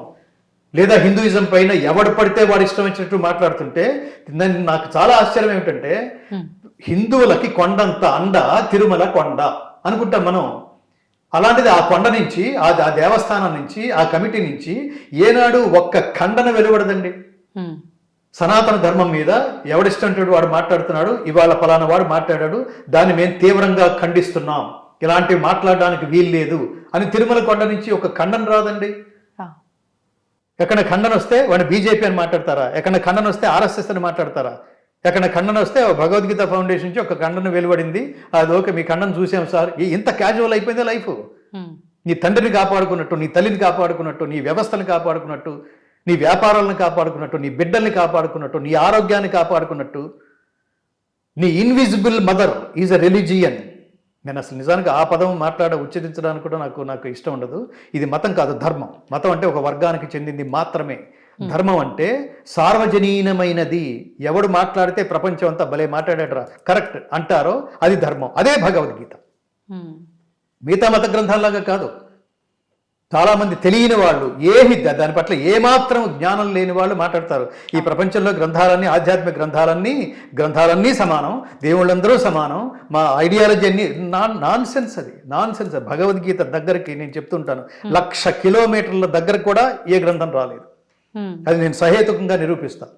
C: లేదా హిందూయిజం పైన ఎవడు పడితే వాడు ఇష్టం వచ్చినట్టు మాట్లాడుతుంటే నాకు చాలా ఆశ్చర్యం ఏమిటంటే, హిందువులకి కొండంత అండ తిరుమల కొండ అనుకుంటాం మనం. అలాంటిది ఆ కొండ నుంచి, ఆ దేవస్థానం నుంచి, ఆ కమిటీ నుంచి ఏనాడు ఒక్క ఖండన వెలువడదండి. సనాతన ధర్మం మీద ఎవడిష్టంటాడు వాడు మాట్లాడుతున్నాడు, ఇవాళ ఫలానా వాడు మాట్లాడాడు, దాన్ని మేము తీవ్రంగా ఖండిస్తున్నాం, ఇలాంటివి మాట్లాడడానికి వీలు లేదు అని తిరుమల కొండ నుంచి ఒక ఖండన రాదండి. ఎక్కడ ఖండన వస్తే వాడిని బీజేపీ అని మాట్లాడతారా? ఎక్కడ ఖండన వస్తే ఆర్ఎస్ఎస్ అని మాట్లాడతారా? ఎక్కడ ఖండన వస్తే భగవద్గీత ఫౌండేషన్ నుంచి ఒక ఖండన వెలువడింది, అది ఓకే మీ ఖండన చూసాం సార్. ఇంత క్యాజువల్ అయిపోయింది లైఫ్. నీ తండ్రిని కాపాడుకున్నట్టు, నీ తల్లిని కాపాడుకున్నట్టు, నీ వ్యవస్థను కాపాడుకున్నట్టు, నీ వ్యాపారాలను కాపాడుకున్నట్టు, నీ బిడ్డల్ని కాపాడుకున్నట్టు, నీ ఆరోగ్యాన్ని కాపాడుకున్నట్టు, నీ invisible mother is a religion. నేను అసలు నిజానికి ఆ పదం ఉచ్చరించడానికి కూడా నాకు ఇష్టం ఉండదు. ఇది మతం కాదు, ధర్మం. మతం అంటే ఒక వర్గానికి చెందింది మాత్రమే. ధర్మం అంటే సార్వజనీనమైనది. ఎవడు మాట్లాడితే ప్రపంచం అంతా భలే మాట్లాడేటరా కరెక్ట్ అంటారో అది ధర్మం. అదే భగవద్గీత. మిగతా మత గ్రంథాల్లాగా కాదు. చాలామంది తెలియని వాళ్ళు, దాని పట్ల ఏమాత్రం జ్ఞానం లేని వాళ్ళు మాట్లాడతారు. ఈ ప్రపంచంలో గ్రంథాలన్నీ, ఆధ్యాత్మిక గ్రంథాలన్నీ సమానం, దేవుళ్ళందరూ సమానం, మా ఐడియాలజీ అన్ని నాన్ సెన్స్. అది నాన్ సెన్స్. భగవద్గీత దగ్గరికి నేను చెప్తుంటాను, 1,00,000 కిలోమీటర్ల దగ్గర కూడా ఏ గ్రంథం రాలేదు. అది నేను సహేతుకంగా నిరూపిస్తాను.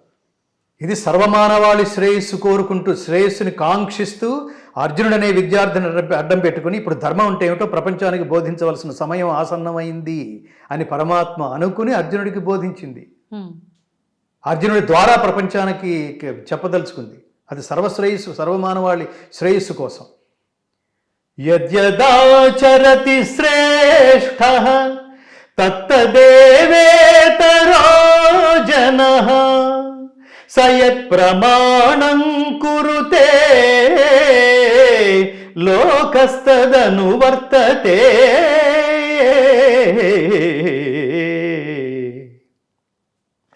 C: ఇది సర్వమానవాళి శ్రేయస్సు కోరుకుంటూ, శ్రేయస్సుని కాంక్షిస్తూ అర్జునుడు అనే విద్యార్థిని అడ్డం పెట్టుకుని ఇప్పుడు ధర్మం అంటే ఏమిటో ప్రపంచానికి బోధించవలసిన సమయం ఆసన్నమైంది అని పరమాత్మ అనుకుని అర్జునుడికి బోధించింది. అర్జునుడి ద్వారా ప్రపంచానికి చెప్పదలుచుకుంది. అది సర్వశ్రేయస్సు, సర్వమానవాళి శ్రేయస్సు కోసం. యద్యదాచరతి శ్రేష్ఠః తత్తదేవేతరో జనః సయత్ ప్రమాణం కురుతే లోకస్తదను వర్తతే.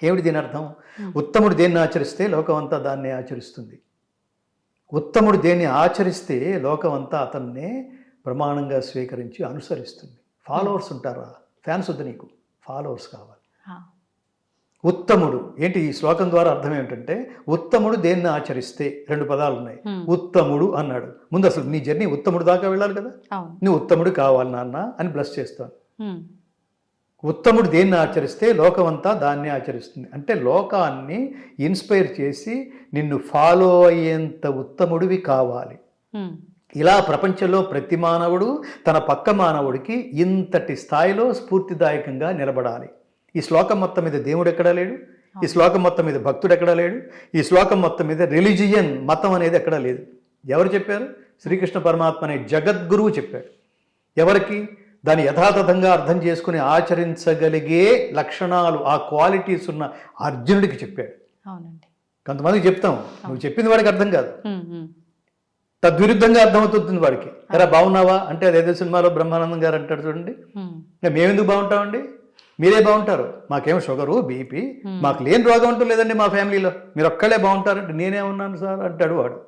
C: ఏమిటి దీని అర్థం? ఉత్తముడు దేన్ని ఆచరిస్తే లోకం అంతా దాన్నే ఆచరిస్తుంది. ఉత్తముడు దేన్ని ఆచరిస్తే లోకం అంతా అతన్నే ప్రమాణంగా స్వీకరించి అనుసరిస్తుంది. ఫాలోవర్స్ ఉంటారా? ఫ్యాన్స్ వద్దు, నీకు ఫాలోవర్స్ కావాలి. ఉత్తముడు ఏంటి? ఈ శ్లోకం ద్వారా అర్థం ఏమిటంటే ఉత్తముడు దేన్ని ఆచరిస్తే, రెండు పదాలు ఉన్నాయి. ఉత్తముడు అన్నాడు. ముందు అసలు నీ జర్నీ ఉత్తముడు దాకా వెళ్ళాలి కదా. నువ్వు ఉత్తముడు కావాలి నాన్న అని బ్లెస్ చేస్తాను. ఉత్తముడు దేన్ని ఆచరిస్తే లోకమంతా దాన్ని ఆచరిస్తుంది. అంటే లోకాన్ని ఇన్స్పైర్ చేసి నిన్ను ఫాలో అయ్యేంత ఉత్తముడివి కావాలి. ఇలా ప్రపంచంలో ప్రతి మానవుడు తన పక్క మానవుడికి ఇంతటి స్థాయిలో స్ఫూర్తిదాయకంగా నిలబడాలి. ఈ శ్లోకం మొత్తం మీద దేవుడు ఎక్కడా లేడు. ఈ శ్లోకం మొత్తం మీద భక్తుడు ఎక్కడా లేడు. ఈ శ్లోకం మొత్తం మీద రిలీజియన్, మతం అనేది ఎక్కడా లేదు. ఎవరు చెప్పారు? శ్రీకృష్ణ పరమాత్మ అనే జగద్గురువు చెప్పాడు. ఎవరికి? దాన్ని యథాతథంగా అర్థం చేసుకుని ఆచరించగలిగే లక్షణాలు, ఆ క్వాలిటీస్ ఉన్న అర్జునుడికి చెప్పాడు. కొంతమందికి చెప్తాం, నువ్వు చెప్పింది వాడికి అర్థం కాదు, తద్విరుద్ధంగా అర్థమవుతుంది వాడికి. ఎరా బాగున్నావా అంటే అదేదో సినిమాలో బ్రహ్మానందం గారు అంటాడు చూడండి, మేమెందుకు బాగుంటామండి, మీరే బాగుంటారు, మాకేమో షుగరు బీపీ మాకు లేని రోగం అంటూ లేదండి మా ఫ్యామిలీలో, మీరు ఒక్కళ్ళే బాగుంటారంటే నేనే ఉన్నాను సార్ అంటాడు వాడు.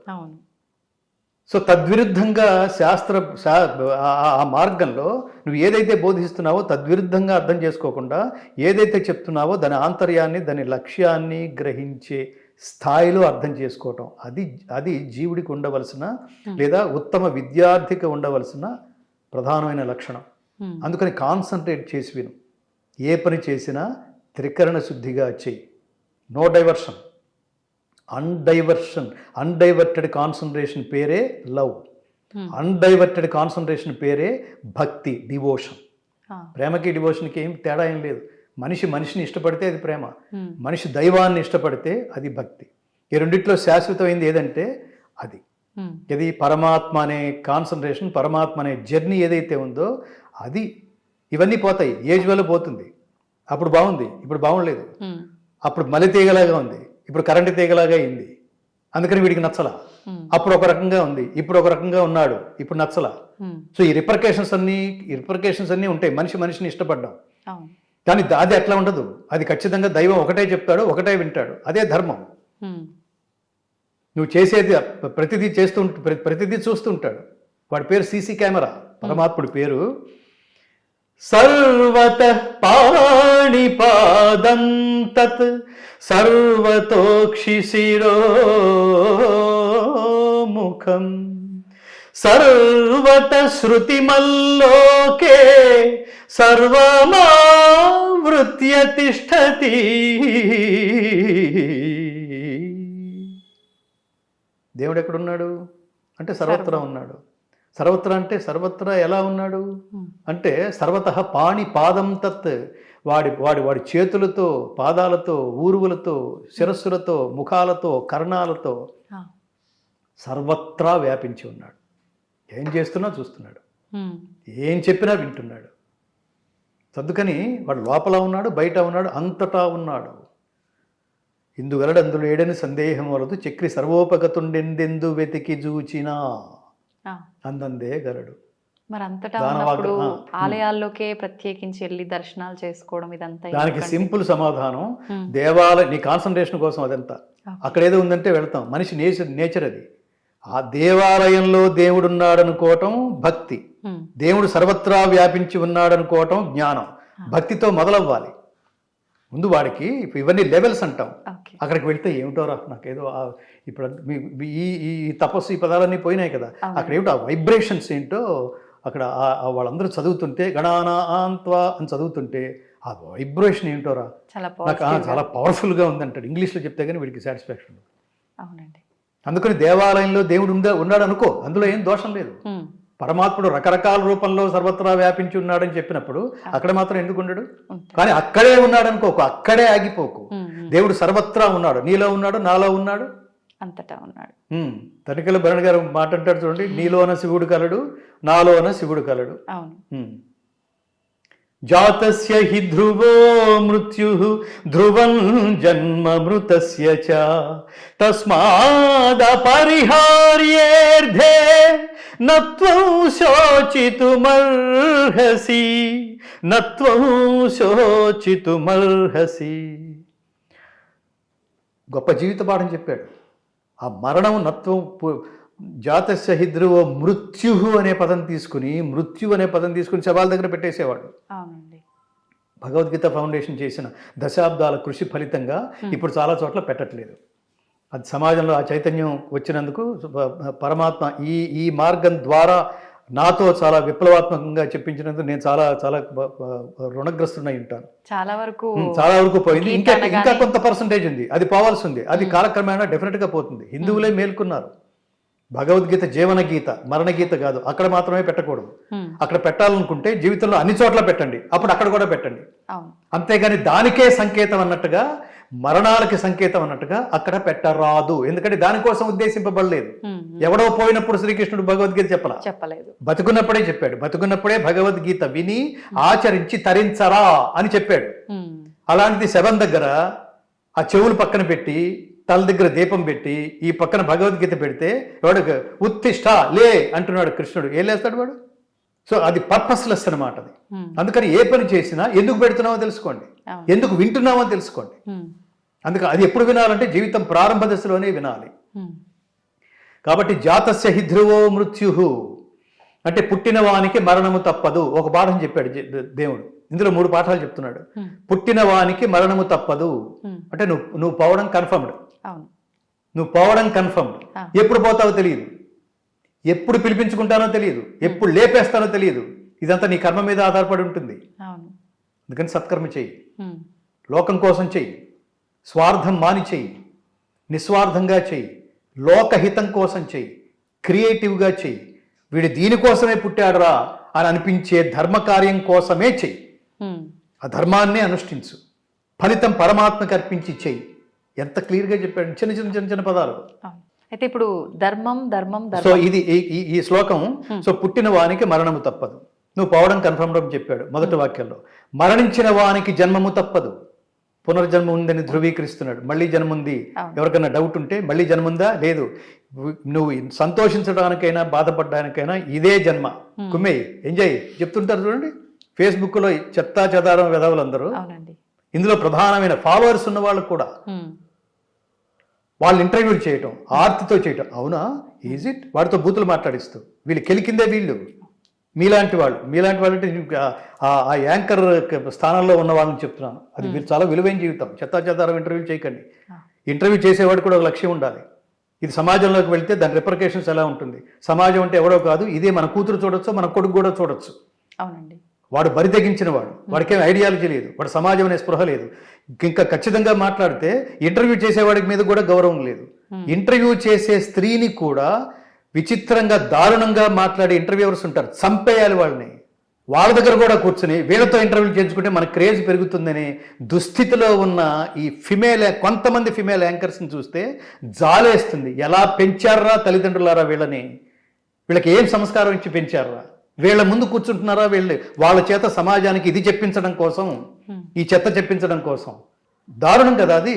C: సో తద్విరుద్ధంగా ఆ మార్గంలో నువ్వు ఏదైతే బోధిస్తున్నావో తద్విరుద్ధంగా అర్థం చేసుకోకుండా ఏదైతే చెప్తున్నావో దాని ఆంతర్యాన్ని, దాని లక్ష్యాన్ని గ్రహించే స్థాయిలో అర్థం చేసుకోవటం, అది జీవుడికి ఉండవలసిన లేదా ఉత్తమ విద్యార్థికి ఉండవలసిన ప్రధానమైన లక్షణం. అందుకని కాన్సన్ట్రేట్ చేసి విను. ఏ పని చేసినా త్రికరణ శుద్ధిగా చెయ్యి. నో డైవర్షన్, అన్డైవర్టెడ్ కాన్సన్ట్రేషన్ పేరే లవ్, అన్డైవర్టెడ్ కాన్సన్ట్రేషన్ పేరే భక్తి, డివోషన్. ప్రేమకి డివోషన్కి ఏం తేడా ఏం లేదు. మనిషిని ఇష్టపడితే అది ప్రేమ, మనిషి దైవాన్ని ఇష్టపడితే అది భక్తి. ఈ రెండిట్లో శాశ్వతమైంది ఏదంటే అది ఇది పరమాత్మ అనే కాన్సన్ట్రేషన్, పరమాత్మ అనే జర్నీ ఏదైతే ఉందో అది. ఇవన్నీ పోతాయి, ఏజ్ వల్ల పోతుంది. అప్పుడు బాగుంది, ఇప్పుడు బాగుండలేదు. అప్పుడు మలి తీగలాగా ఉంది, ఇప్పుడు కరెంటు తీగలాగా అయింది. అందుకని వీడికి నచ్చలా. అప్పుడు ఒక రకంగా ఉంది, ఇప్పుడు ఒక రకంగా ఉన్నాడు, ఇప్పుడు నచ్చలా. సో ఈ రిపర్కేషన్స్ అన్నీ ఉంటాయి. మనిషిని ఇష్టపడ్డాం, కానీ అది అట్లా ఉండదు. అది ఖచ్చితంగా దైవం ఒకటే చెప్తాడు, ఒకటే వింటాడు. అదే ధర్మం. నువ్వు చేసేది ప్రతిదీ చూస్తుంటాడు. వాడి పేరు సీసీ కెమెరా, పరమాత్ముడి పేరు. సర్వతః పాణిపాదం తత్ సర్వతోక్షి శిరోముఖం సర్వతః శృతిమల్లోకే సర్వమావృత్య తిష్ఠతి. దేవుడు ఎక్కడున్నాడు అంటే సర్వత్రా ఉన్నాడు. సర్వత్రా అంటే సర్వత్రా ఎలా ఉన్నాడు అంటే సర్వతః పాణి పాదం తత్, వాడి చేతులతో, పాదాలతో, ఊరువులతో, శిరస్సులతో, ముఖాలతో, కర్ణాలతో సర్వత్రా వ్యాపించి ఉన్నాడు. ఏం చేస్తున్నా చూస్తున్నాడు, ఏం చెప్పినా వింటున్నాడు. అందుకని వాడు లోపల ఉన్నాడు, బయట ఉన్నాడు, అంతటా ఉన్నాడు. ఇందుగలడు అందులో ఏడని సందేహం వలదు, చక్రి సర్వోపగతుండెందెందు వెతికి జూచినా అందందే గలడు.
B: మరి అంతటా ఉన్నప్పుడు ఆలయాల్లోకే ప్రత్యేకించి వెళ్ళి దర్శనాలు చేసుకోవడం ఇదంతా
C: దానికి సింపుల్ సమాధానం, నీ కాన్సన్ట్రేషన్ కోసం అదంతా. అక్కడ ఏదో ఉందంటే వెళ్తాం. మనిషి నేచర్ అది. ఆ దేవాలయంలో దేవుడున్నాడు అనుకోవటం భక్తి, దేవుడు సర్వత్రా వ్యాపించి ఉన్నాడు అనుకోవటం జ్ఞానం. భక్తితో మొదలవ్వాలి ముందు. వాడికి ఇవన్నీ లెవెల్స్ అంటాం. అక్కడికి వెళ్తే ఏమిటోరా నాకేదో ఇప్పుడు ఈ తపస్సు, ఈ పదాలన్నీ పోయినాయి కదా, అక్కడ ఏమిటో ఆ వైబ్రేషన్స్ ఏంటో అక్కడ వాళ్ళందరూ చదువుతుంటే గణానాంత్వా అని చదువుతుంటే ఆ వైబ్రేషన్ ఏంటోరా నాకు చాలా పవర్ఫుల్గా ఉందంటాడు. ఇంగ్లీష్లో చెప్తే కానీ వీడికి సాటిస్ఫాక్షన్.
B: అవునండి.
C: అందుకని దేవాలయంలో దేవుడు ఉన్నాడు అనుకో, అందులో ఏం దోషం లేదు. పరమాత్ముడు రకరకాల రూపంలో సర్వత్రా వ్యాపించి ఉన్నాడని చెప్పినప్పుడు అక్కడ మాత్రం ఎందుకు ఉండడు? కానీ అక్కడే ఉన్నాడు అనుకోకు, అక్కడే ఆగిపోకు. దేవుడు సర్వత్రా ఉన్నాడు, నీలో ఉన్నాడు, నాలో ఉన్నాడు,
B: అంతటా ఉన్నాడు.
C: తనికెళ్ళ భరణ్ గారు మాట అంటాడు చూడండి, నీలోన శివుడు కలడు, నాలోన శివుడు కలడు.
B: అవును.
C: జాతస్య హి ధ్రువో మృత్యుః ధ్రువం జన్మ మృతస్య చ తస్మాద్ అపరిహార్యేర్ధే నత్వం శోచితుమర్హసి నత్వం శోచితుమర్హసి. గొప్ప జీవిత పాఠం చెప్పాడు. ఆ మరణం నత్వం, జాతస్య హి ధ్రువో మృత్యుః అనే పదం తీసుకుని, శవాల దగ్గర పెట్టేసేవాడు.
B: అవునండి.
C: భగవద్గీత ఫౌండేషన్ చేసిన దశాబ్దాల కృషి ఫలితంగా ఇప్పుడు చాలా చోట్ల పెట్టట్లేదు. అది సమాజంలో ఆ చైతన్యం వచ్చినందుకు పరమాత్మ ఈ మార్గం ద్వారా నాతో చాలా విప్లవాత్మకంగా చెప్పించినందుకు నేను చాలా చాలా రుణగ్రస్తుడై ఉంటాను.
B: చాలా వరకు
C: పోయింది. ఇంకా కొంత పర్సంటేజ్ ఉంది, అది పోవాల్సి ఉంది. అది కాలక్రమేణా డెఫినెట్గా పోతుంది. హిందువులే మేల్కొన్నారు. భగవద్గీత జీవన గీత, మరణ గీత కాదు. అక్కడ మాత్రమే పెట్టకూడదు. అక్కడ పెట్టాలనుకుంటే జీవితంలో అన్ని చోట్ల పెట్టండి, అప్పుడు అక్కడ కూడా పెట్టండి. అంతేగాని దానికే సంకేతం అన్నట్టుగా, మరణాలకి సంకేతం అన్నట్టుగా అక్కడ పెట్టరాదు. ఎందుకంటే దానికోసం ఉద్దేశింపబడలేదు. ఎవడో పోయినప్పుడు శ్రీకృష్ణుడు భగవద్గీత చెప్పలేదు, బతుకున్నప్పుడే చెప్పాడు. బతుకున్నప్పుడే భగవద్గీత విని ఆచరించి తరించరా అని చెప్పాడు. అలాంటిది శవం దగ్గర ఆ చెవులు పక్కన పెట్టి, తల దగ్గర దీపం పెట్టి, ఈ పక్కన భగవద్గీత పెడితే వాడు ఉత్తిష్ట లే అంటున్నాడు కృష్ణుడు. ఏం లేస్తాడు వాడు? సో అది పర్పస్లెస్ అనమాట. అది అందుకని ఏ పని చేసినా ఎందుకు పెడుతున్నావో తెలుసుకోండి, ఎందుకు వింటున్నామో తెలుసుకోండి. అందుకని అది ఎప్పుడు వినాలంటే జీవితం ప్రారంభ దశలోనే వినాలి. కాబట్టి జాతస్య హి ధ్రువో మృత్యుః అంటే పుట్టిన వానికి మరణము తప్పదు. ఒక పాఠం చెప్పాడు దేవుడు. ఇందులో 3 పాఠాలు చెప్తున్నాడు. పుట్టిన వానికి మరణము తప్పదు అంటే నువ్వు పోవడం కన్ఫర్మ్డ్. నువ్వు పోవడం కన్ఫర్మ్డ్. ఎప్పుడు పోతావో తెలియదు, ఎప్పుడు పిలిపించుకుంటానో తెలియదు, ఎప్పుడు లేపేస్తానో తెలియదు. ఇదంతా నీ కర్మ మీద ఆధారపడి ఉంటుంది. అందుకని సత్కర్మ చెయ్యి, లోకం కోసం చెయ్యి, స్వార్థం మాని చెయ్యి, నిస్వార్థంగా చెయ్యి, లోకహితం కోసం చెయ్యి, క్రియేటివ్గా చెయ్యి. వీడు దీనికోసమే పుట్టాడురా అని అనిపించే ధర్మకార్యం కోసమే చెయ్యి. ఆ ధర్మాన్నే అనుష్ఠించు, ఫలితం పరమాత్మకి అర్పించి చెయ్యి. ఎంత క్లియర్గా చెప్పాడు. చిన్న పదాలు.
B: అయితే ఇప్పుడు ధర్మం.
C: సో ఇది ఈ శ్లోకం. సో పుట్టిన వానికి మరణము తప్పదు, నువ్వు పోవడం కన్ఫర్మ్ అని చెప్పాడు మొదటి వాక్యంలో. మరణించిన వానికి జన్మము తప్పదు, పునర్జన్మ ఉందని ధృవీకరిస్తున్నాడు. మళ్ళీ జన్మ ఉంది. ఎవరికైనా డౌట్ ఉంటే మళ్ళీ జన్మ ఉందా? లేదు. నువ్వు సంతోషించడానికైనా బాధపడడానికైనా ఇదే జన్మ. కుమ్మే ఎంజాయ్ చెప్తుంటారు చూడండి ఫేస్బుక్లో చెత్తా చెదారం వెధవులందరూ. ఇందులో ప్రధానమైన ఫాలోవర్స్ ఉన్న వాళ్ళు కూడా వాళ్ళు ఇంటర్వ్యూలు చేయటం, ఆర్తితో చేయటం. అవునా, ఈజ్ ఇట్? వాడితో బూతులు మాట్లాడిస్తూ వీళ్ళు కెలికిందే వీళ్ళు. మీలాంటి వాళ్ళు అంటే ఆ యాంకర్ స్థానంలో ఉన్న వాళ్ళని చెప్తున్నాను. అది మీరు చాలా విలువైన జీవితం. చెత్తా చెదారం ఇంటర్వ్యూలు చేయకండి. ఇంటర్వ్యూ చేసేవాడు కూడా ఒక లక్ష్యం ఉండాలి. ఇది సమాజంలోకి వెళ్తే దాని రిపర్కేషన్స్ ఎలా ఉంటుంది. సమాజం అంటే ఎవడో కాదు, ఇదే మన కూతురు చూడొచ్చు, మన కొడుకు కూడా చూడొచ్చు.
B: అవునండి.
C: వాడు బరి తెగించిన వాడు, వాడికేం ఐడియాలజీ లేదు, వాడు సమాజం అనే స్పృహ లేదు. ఇంకా ఖచ్చితంగా మాట్లాడితే ఇంటర్వ్యూ చేసేవాడికి మీద కూడా గౌరవం లేదు. ఇంటర్వ్యూ చేసే స్త్రీని కూడా విచిత్రంగా దారుణంగా మాట్లాడే ఇంటర్వ్యూవర్స్ ఉంటారు. చంపేయాలి వాళ్ళని. వాళ్ళ దగ్గర కూడా కూర్చుని వీళ్ళతో ఇంటర్వ్యూ చేయించుకుంటే మన క్రేజ్ పెరుగుతుందని దుస్థితిలో ఉన్న ఈ కొంతమంది ఫిమేల్ యాంకర్స్ని చూస్తే జాలేస్తుంది. ఎలా పెంచారా తల్లిదండ్రులారా వీళ్ళని? వీళ్ళకి ఏం సంస్కారం ఇచ్చి పెంచారా? వీళ్ళ ముందు కూర్చుంటున్నారా? వాళ్ళ చేత సమాజానికి ఇది చెప్పించడం కోసం, ఈ చెత్త చెప్పించడం కోసం. దారుణం కదా అది.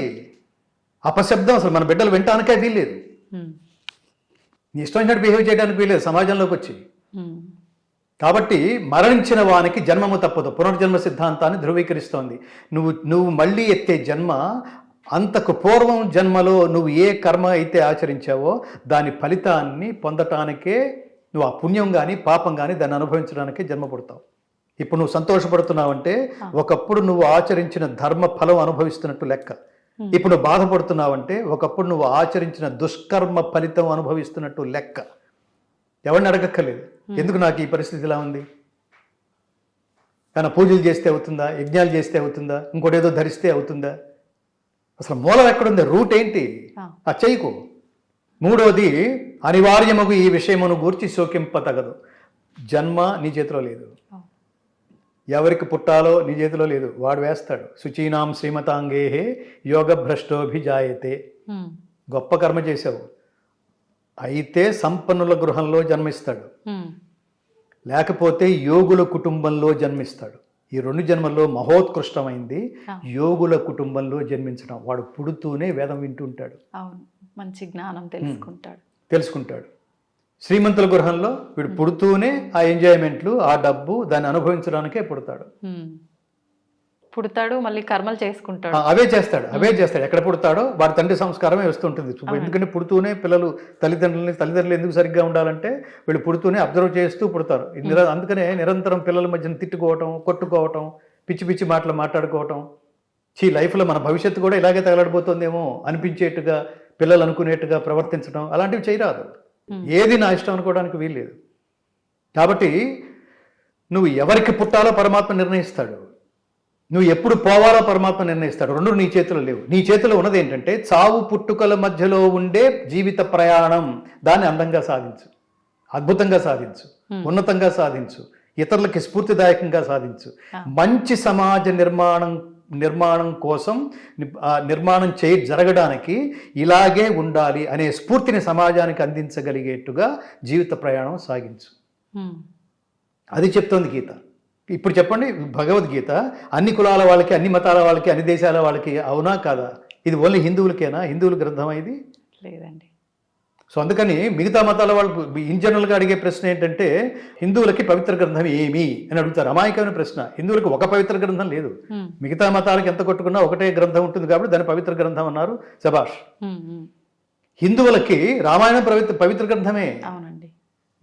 C: అపశబ్దం. అసలు మన బిడ్డలు వినటానికే వీల్లేదు. నీ ఇష్టం వచ్చినట్టు బిహేవ్ చేయడానికి వీలేదు సమాజంలోకి వచ్చి. కాబట్టి మరణించిన వానికి జన్మము తప్పదు పునర్జన్మ సిద్ధాంతాన్ని ధృవీకరిస్తోంది. నువ్వు మళ్ళీ ఎత్తే జన్మ అంతకు పూర్వం జన్మలో నువ్వు ఏ కర్మ అయితే ఆచరించావో దాని ఫలితాన్ని పొందటానికే నువ్వు ఆ పుణ్యం కానీ పాపం కానీ దాన్ని అనుభవించడానికే జన్మ పుడతావు. ఇప్పుడు నువ్వు సంతోషపడుతున్నావంటే ఒకప్పుడు నువ్వు ఆచరించిన ధర్మ ఫలం అనుభవిస్తున్నట్టు లెక్క. ఇప్పుడు నువ్వు బాధపడుతున్నావంటే ఒకప్పుడు నువ్వు ఆచరించిన దుష్కర్మ ఫలితం అనుభవిస్తున్నట్టు లెక్క. ఎవరిని అడగక్కర్లేదు ఎందుకు నాకు ఈ పరిస్థితి ఇలా ఉంది. కానీ పూజలు చేస్తే అవుతుందా, యజ్ఞాలు చేస్తే అవుతుందా, ఇంకోటి ఏదో ధరిస్తే అవుతుందా? అసలు మూలం ఎక్కడుంది? రూట్ ఏంటి? ఆ చెయ్యకు. మూడోది, అనివార్యమగు ఈ విషయమును గూర్చి శోకింపతగదు. జన్మ నీ చేతిలో లేదు, ఎవరికి పుట్టాలో నీ చేతిలో లేదు, వాడు వేస్తాడు. శుచీనాం శ్రీమతాంగేహే యోగ భ్రష్టోభిజాయతే. గొప్ప కర్మ చేశావు అయితే సంపన్నుల గృహంలో జన్మిస్తాడు, లేకపోతే యోగుల కుటుంబంలో జన్మిస్తాడు. ఈ 2 జన్మల్లో మహోత్కృష్టమైంది యోగుల కుటుంబంలో జన్మించడం. వాడు పుడుతూనే వేదం వింటుంటాడు,
B: మంచి జ్ఞానం
C: తెలుసుకుంటాడు. శ్రీమంతుల గృహంలో వీడు పుడుతూనే ఆ ఎంజాయ్మెంట్లు, ఆ డబ్బు, దాన్ని అనుభవించడానికే
B: పుడతాడు, మళ్ళీ కర్మలు చేసుకుంటాడు,
C: అవే చేస్తాడు. ఎక్కడ పుడతాడో వాడి తండ్రి సంస్కారమే వస్తుంటుంది. ఎందుకంటే పుడుతూనే పిల్లలు తల్లిదండ్రులు ఎందుకు సరిగ్గా ఉండాలంటే వీళ్ళు పుడుతూనే అబ్జర్వ్ చేస్తూ పుడతారు. అందుకనే నిరంతరం పిల్లల మధ్యన తిట్టుకోవటం, కొట్టుకోవటం, పిచ్చి పిచ్చి మాటలు మాట్లాడుకోవటం, లైఫ్లో మన భవిష్యత్తు కూడా ఇలాగే తగలడిపోతుందేమో అనిపించేట్టుగా పిల్లలు అనుకునేట్టుగా ప్రవర్తించడం, అలాంటివి చేయరాదు. ఏది నా ఇష్టం అనుకోవడానికి వీల్లేదు. కాబట్టి నువ్వు ఎవరికి పుట్టాలో పరమాత్మ నిర్ణయిస్తాడు, నువ్వు ఎప్పుడు పోవాలో పరమాత్మ నిర్ణయిస్తాడు. 2 నీ చేతిలో లేవు. నీ చేతిలో ఉన్నది ఏంటంటే చావు పుట్టుకల మధ్యలో ఉండే జీవిత ప్రయాణం. దాన్ని అందంగా సాధించు, అద్భుతంగా సాధించు, ఉన్నతంగా సాధించు, ఇతరులకి స్ఫూర్తిదాయకంగా సాధించు. మంచి సమాజ నిర్మాణం కోసం నిర్మాణం జరగడానికి ఇలాగే ఉండాలి అనే స్ఫూర్తిని సమాజానికి అందించగలిగేట్టుగా జీవిత ప్రయాణం సాగించు. అది చెప్తోంది గీత. ఇప్పుడు చెప్పండి, భగవద్గీత అన్ని కులాల వాళ్ళకి, అన్ని మతాల వాళ్ళకి, అన్ని దేశాల వాళ్ళకి అవునా కాదా? ఇది ఓన్లీ హిందువులకేనా? హిందువుల గ్రంథమా ఇది?
B: లేదండి.
C: సో అందుకని మిగతా మతాల వాళ్ళకు ఇన్ జనరల్గా అడిగే ప్రశ్న ఏంటంటే హిందువులకి పవిత్ర గ్రంథం ఏమి అని అడుగుతారు. అమాయకమైన ప్రశ్న. హిందువులకు ఒక పవిత్ర గ్రంథం లేదు, మిగతా మతాలకు ఎంత కొట్టుకున్నా ఒకటే గ్రంథం ఉంటుంది కాబట్టి దాన్ని పవిత్ర గ్రంథం అన్నారు. శభాష్. హిందువులకి రామాయణం పవిత్ర గ్రంథమే,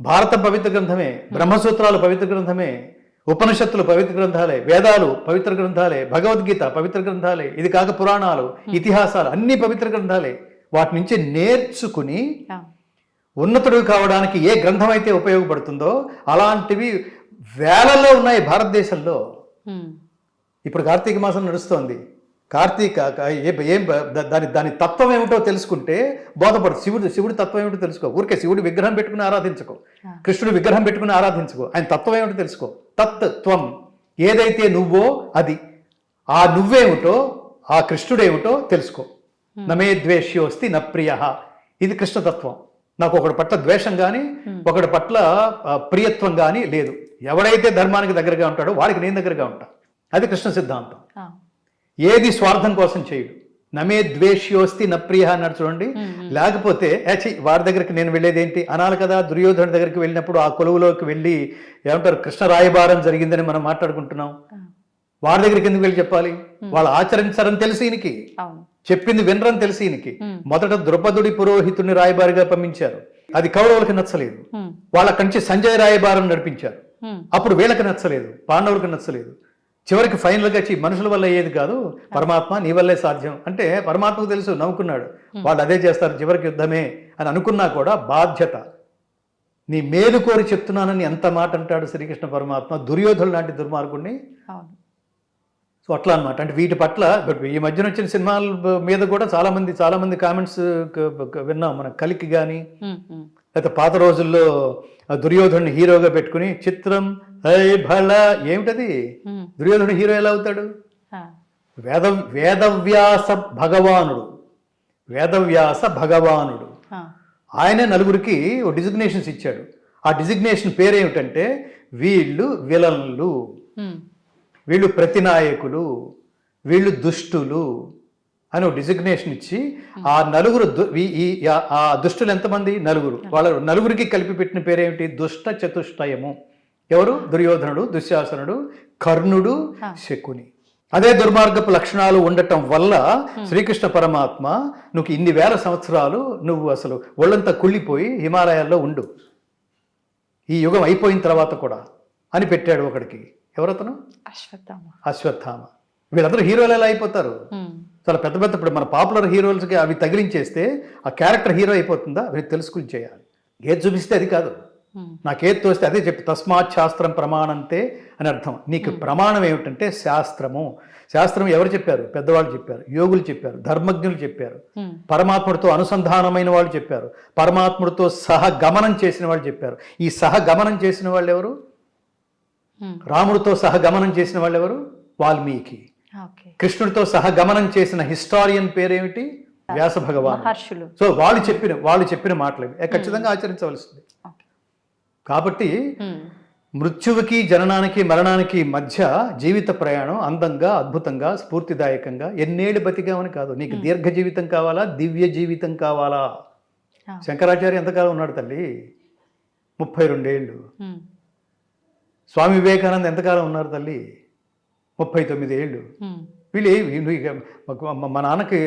C: భారతం పవిత్ర గ్రంథమే, బ్రహ్మసూత్రాలు పవిత్ర గ్రంథమే, ఉపనిషత్తులు పవిత్ర గ్రంథాలే, వేదాలు పవిత్ర గ్రంథాలే, భగవద్గీత పవిత్ర గ్రంథాలే, ఇది కాక పురాణాలు, ఇతిహాసాలు అన్ని పవిత్ర గ్రంథాలే. వాటి నుంచి నేర్చుకుని ఉన్నతుడు కావడానికి ఏ గ్రంథం అయితే ఉపయోగపడుతుందో అలాంటివి వేలల్లో ఉన్నాయి భారతదేశంలో. ఇప్పుడు కార్తీక మాసం నడుస్తోంది. దాని తత్వం ఏమిటో తెలుసుకుంటే బోధపడు. శివుడి తత్వం ఏమిటో తెలుసుకో. ఊరికే శివుడి విగ్రహం పెట్టుకుని ఆరాధించుకో, కృష్ణుడి విగ్రహం పెట్టుకుని ఆరాధించుకో. ఆయన తత్వం ఏమిటో తెలుసుకో. తత్వం ఏదైతే నువ్వో అది, ఆ నువ్వేమిటో, ఆ కృష్ణుడేమిటో తెలుసుకో. నమే ద్వేష్యోస్తి న ప్రియ. ఇది కృష్ణతత్వం. నాకు ఒకటి పట్ల ద్వేషం కానీ ఒకటి పట్ల ప్రియత్వం కానీ లేదు. ఎవడైతే ధర్మానికి దగ్గరగా ఉంటాడో వాడికి నేను దగ్గరగా ఉంటా. అది కృష్ణ సిద్ధాంతం. ఏది స్వార్థం కోసం చేయడు. నమే ద్వేష్యోస్తి న ప్రియ అన్నాడు చూడండి. లేకపోతే వాడి దగ్గరికి నేను వెళ్ళేది ఏంటి అనాలి కదా. దుర్యోధను దగ్గరికి వెళ్ళినప్పుడు ఆ కొలువులోకి వెళ్ళి ఏమంటారు, కృష్ణ రాయబారం జరిగిందని మనం మాట్లాడుకుంటున్నాం. వాడి దగ్గరికి ఎందుకు వెళ్ళి చెప్పాలి? వాళ్ళు ఆచరించారని తెలిసి ఈయనకి, చెప్పింది వినరని తెలిసి ఈయనకి. మొదట ద్రౌపదుడి పురోహితుడిని రాయబారిగా పంపించారు, అది కౌరవులకి నచ్చలేదు. వాళ్ళక్కడి నుంచి సంజయ్ రాయబారం నడిపించారు, అప్పుడు వీళ్ళకి నచ్చలేదు, పాండవులకు నచ్చలేదు. చివరికి ఫైనల్గా మనుషుల వల్ల అయ్యేది కాదు, పరమాత్మ నీ వల్లే సాధ్యం అంటే పరమాత్మకు తెలుసు, నవ్వుకున్నాడు. వాళ్ళు అదే చేస్తారు, చివరికి యుద్ధమే అని అనుకున్నా కూడా బాధ్యత. నీ మేలు కోరి చెప్తున్నానని ఎంత మాట అంటాడు శ్రీకృష్ణ పరమాత్మ దుర్యోధనుడు లాంటి దుర్మార్గుడిని. సో అట్లా అనమాట. అంటే వీటి పట్ల ఈ మధ్యన వచ్చిన సినిమాల మీద కూడా చాలా మంది కామెంట్స్ విన్నాం. మన కలికి కానీ, లేకపోతే పాత రోజుల్లో దుర్యోధనుని హీరోగా పెట్టుకుని చిత్రం భళ ఏమిటది, దుర్యోధనుడు హీరో ఎలా అవుతాడు? వేదవ్యాస భగవానుడు ఆయనే నలుగురికి డిజిగ్నేషన్స్ ఇచ్చాడు. ఆ డిజిగ్నేషన్ పేరేమిటంటే వీళ్ళు విలన్లు, వీళ్ళు ప్రతినాయకులు, వీళ్ళు దుష్టులు అని ఒక డిజిగ్నేషన్ ఇచ్చి ఆ నలుగురు ఆ దుష్టులు ఎంతమంది? నలుగురు. వాళ్ళ నలుగురికి కలిపి పెట్టిన పేరేమిటి? దుష్ట చతుష్టయము. ఎవరు? దుర్యోధనుడు, దుశ్శాసనుడు, కర్ణుడు, శకుని. అదే దుర్మార్గపు లక్షణాలు ఉండటం వల్ల శ్రీకృష్ణ పరమాత్మ నువ్వు ఇన్ని వేల సంవత్సరాలు నువ్వు అసలు ఒళ్ళంతా కుళ్ళిపోయి హిమాలయాల్లో ఉండు, ఈ యుగం అయిపోయిన తర్వాత కూడా అని పెట్టాడు ఒకడికి. ఎవరతను? అశ్వత్థామ. వీళ్ళందరూ హీరోలు ఎలా అయిపోతారు? చాలా పెద్ద పెద్ద, ఇప్పుడు మన పాపులర్ హీరోలకి అవి తగిలించేస్తే ఆ క్యారెక్టర్ హీరో అయిపోతుందా? వీళ్ళు తెలుసుకుని చేయాలి. ఏది చూపిస్తే అది కాదు. నాకేది తోస్తే అదే చెప్పి తస్మాత్ శాస్త్రం ప్రమాణంతే అని అర్థం. నీకు ప్రమాణం ఏమిటంటే శాస్త్రము. శాస్త్రం ఎవరు చెప్పారు? పెద్దవాళ్ళు చెప్పారు, యోగులు చెప్పారు, ధర్మజ్ఞులు చెప్పారు, పరమాత్ముడితో అనుసంధానమైన వాళ్ళు చెప్పారు, పరమాత్ముడితో సహగమనం చేసిన వాళ్ళు చెప్పారు. ఈ సహగమనం చేసిన వాళ్ళు ఎవరు? రాముడితో సహగమనం చేసిన వాళ్ళు ఎవరు? వాల్మీకి. కృష్ణుడితో సహగమనం చేసిన హిస్టారియన్ పేరేమిటి? వ్యాస భగవాన్. సో వాళ్ళు చెప్పిన మాటలు ఖచ్చితంగా ఆచరించవలసింది. కాబట్టి మృత్యువుకి జననానికి మరణానికి మధ్య జీవిత ప్రయాణం అందంగా, అద్భుతంగా, స్ఫూర్తిదాయకంగా ఎన్నేళ్ళు బతికామని కాదు. నీకు దీర్ఘ జీవితం కావాలా, దివ్య జీవితం కావాలా? శంకరాచార్య ఎంతకాలం ఉన్నాడు తల్లి? 32 ఏళ్ళు. స్వామి వివేకానంద ఎంతకాలం ఉన్నారు తల్లి? 39 ఏళ్ళు. వీళ్ళు మా నాన్నకి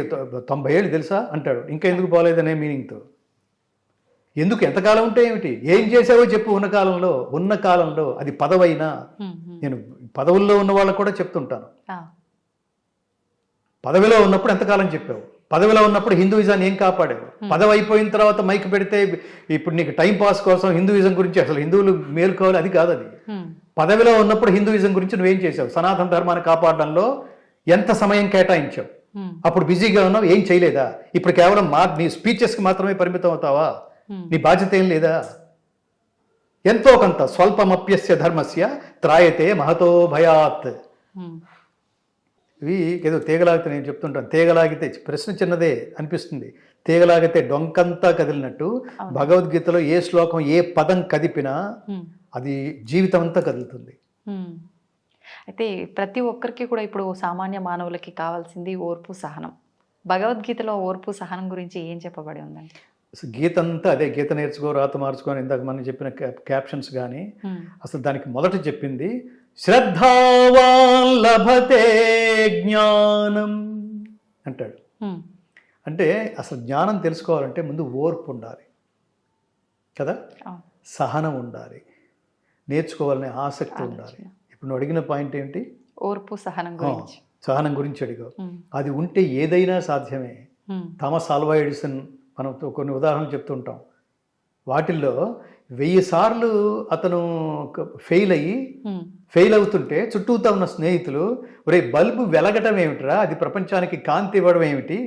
C: 90 ఏళ్ళు తెలుసా అంటాడు. ఇంకా ఎందుకు పోలేదనే మీనింగ్తో. ఎందుకు? ఎంతకాలం ఉంటే ఏమిటి? ఏం చేసావో చెప్పు. ఉన్న కాలంలో అది పదవైనా, నేను పదవుల్లో ఉన్న వాళ్ళకు కూడా చెప్తుంటాను. పదవిలో ఉన్నప్పుడు ఎంతకాలం చెప్పావు? పదవిలో ఉన్నప్పుడు హిందూయిజాన్ని ఏం కాపాడావు? పదవి అయిపోయిన తర్వాత మైక్ పెడితే ఇప్పుడు నీకు టైం పాస్ కోసం హిందూయిజం గురించి, అసలు హిందువులు మేలుకోవాలి అది కాదు. అది పదవిలో ఉన్నప్పుడు హిందూయిజం గురించి నువ్వేం చేసావు? సనాతన ధర్మాన్ని కాపాడడంలో ఎంత సమయం కేటాయించావు? అప్పుడు బిజీగా ఉన్నావు, ఏం చేయలేదా? ఇప్పుడు కేవలం నీ స్పీచెస్కి మాత్రమే పరిమితం అవుతావా? నీ బాధ్యత ఏం లేదా? ఎంతో కొంత స్వల్పమప్యస్య ధర్మస్య త్రాయతే మహతో భయాత్. ఇవి ఏదో తీగలాగితే నేను చెప్తుంటాను. తీగలాగితే ప్రశ్న చిన్నదే అనిపిస్తుంది, తీగలాగితే డొంకంతా కదిలినట్టు భగవద్గీతలో ఏ శ్లోకం, ఏ పదం కదిపినా అది జీవితం అంతా కదులుతుంది.
B: అయితే ప్రతి ఒక్కరికి కూడా ఇప్పుడు సామాన్య మానవులకి కావాల్సింది ఓర్పు, సహనం. భగవద్గీతలో ఓర్పు, సహనం గురించి ఏం చెప్పబడి ఉందండి?
C: గీత అంతా అదే. గీత నేర్చుకో, రాత మార్చుకో అని ఇందాక మనం చెప్పిన క్యాప్షన్స్ కానీ అసలు దానికి మొదట చెప్పింది శ్రద్ధావాన్ లభతే జ్ఞానం అంటాడు. అంటే అసలు జ్ఞానం తెలుసుకోవాలంటే ముందు ఓర్పు ఉండాలి కదా, సహనం ఉండాలి, నేర్చుకోవాలనే ఆసక్తి ఉండాలి. ఇప్పుడు నువ్వు అడిగిన పాయింట్ ఏంటి?
B: ఓర్పు, సహనం గురించి.
C: సహనం గురించి అడిగావు. అది ఉంటే ఏదైనా సాధ్యమే. థామస్ ఆల్వా ఎడిసన్ మనం కొన్ని ఉదాహరణలు చెప్తుంటాం. వాటిల్లో 1000 సార్లు అతను ఫెయిల్ అవుతుంటే చుట్టూతా ఉన్న స్నేహితులు, ఒరే బల్బు వెలగటం ఏమిట్రా, అది ప్రపంచానికి కాంతి ఇవ్వడం ఏమిటి,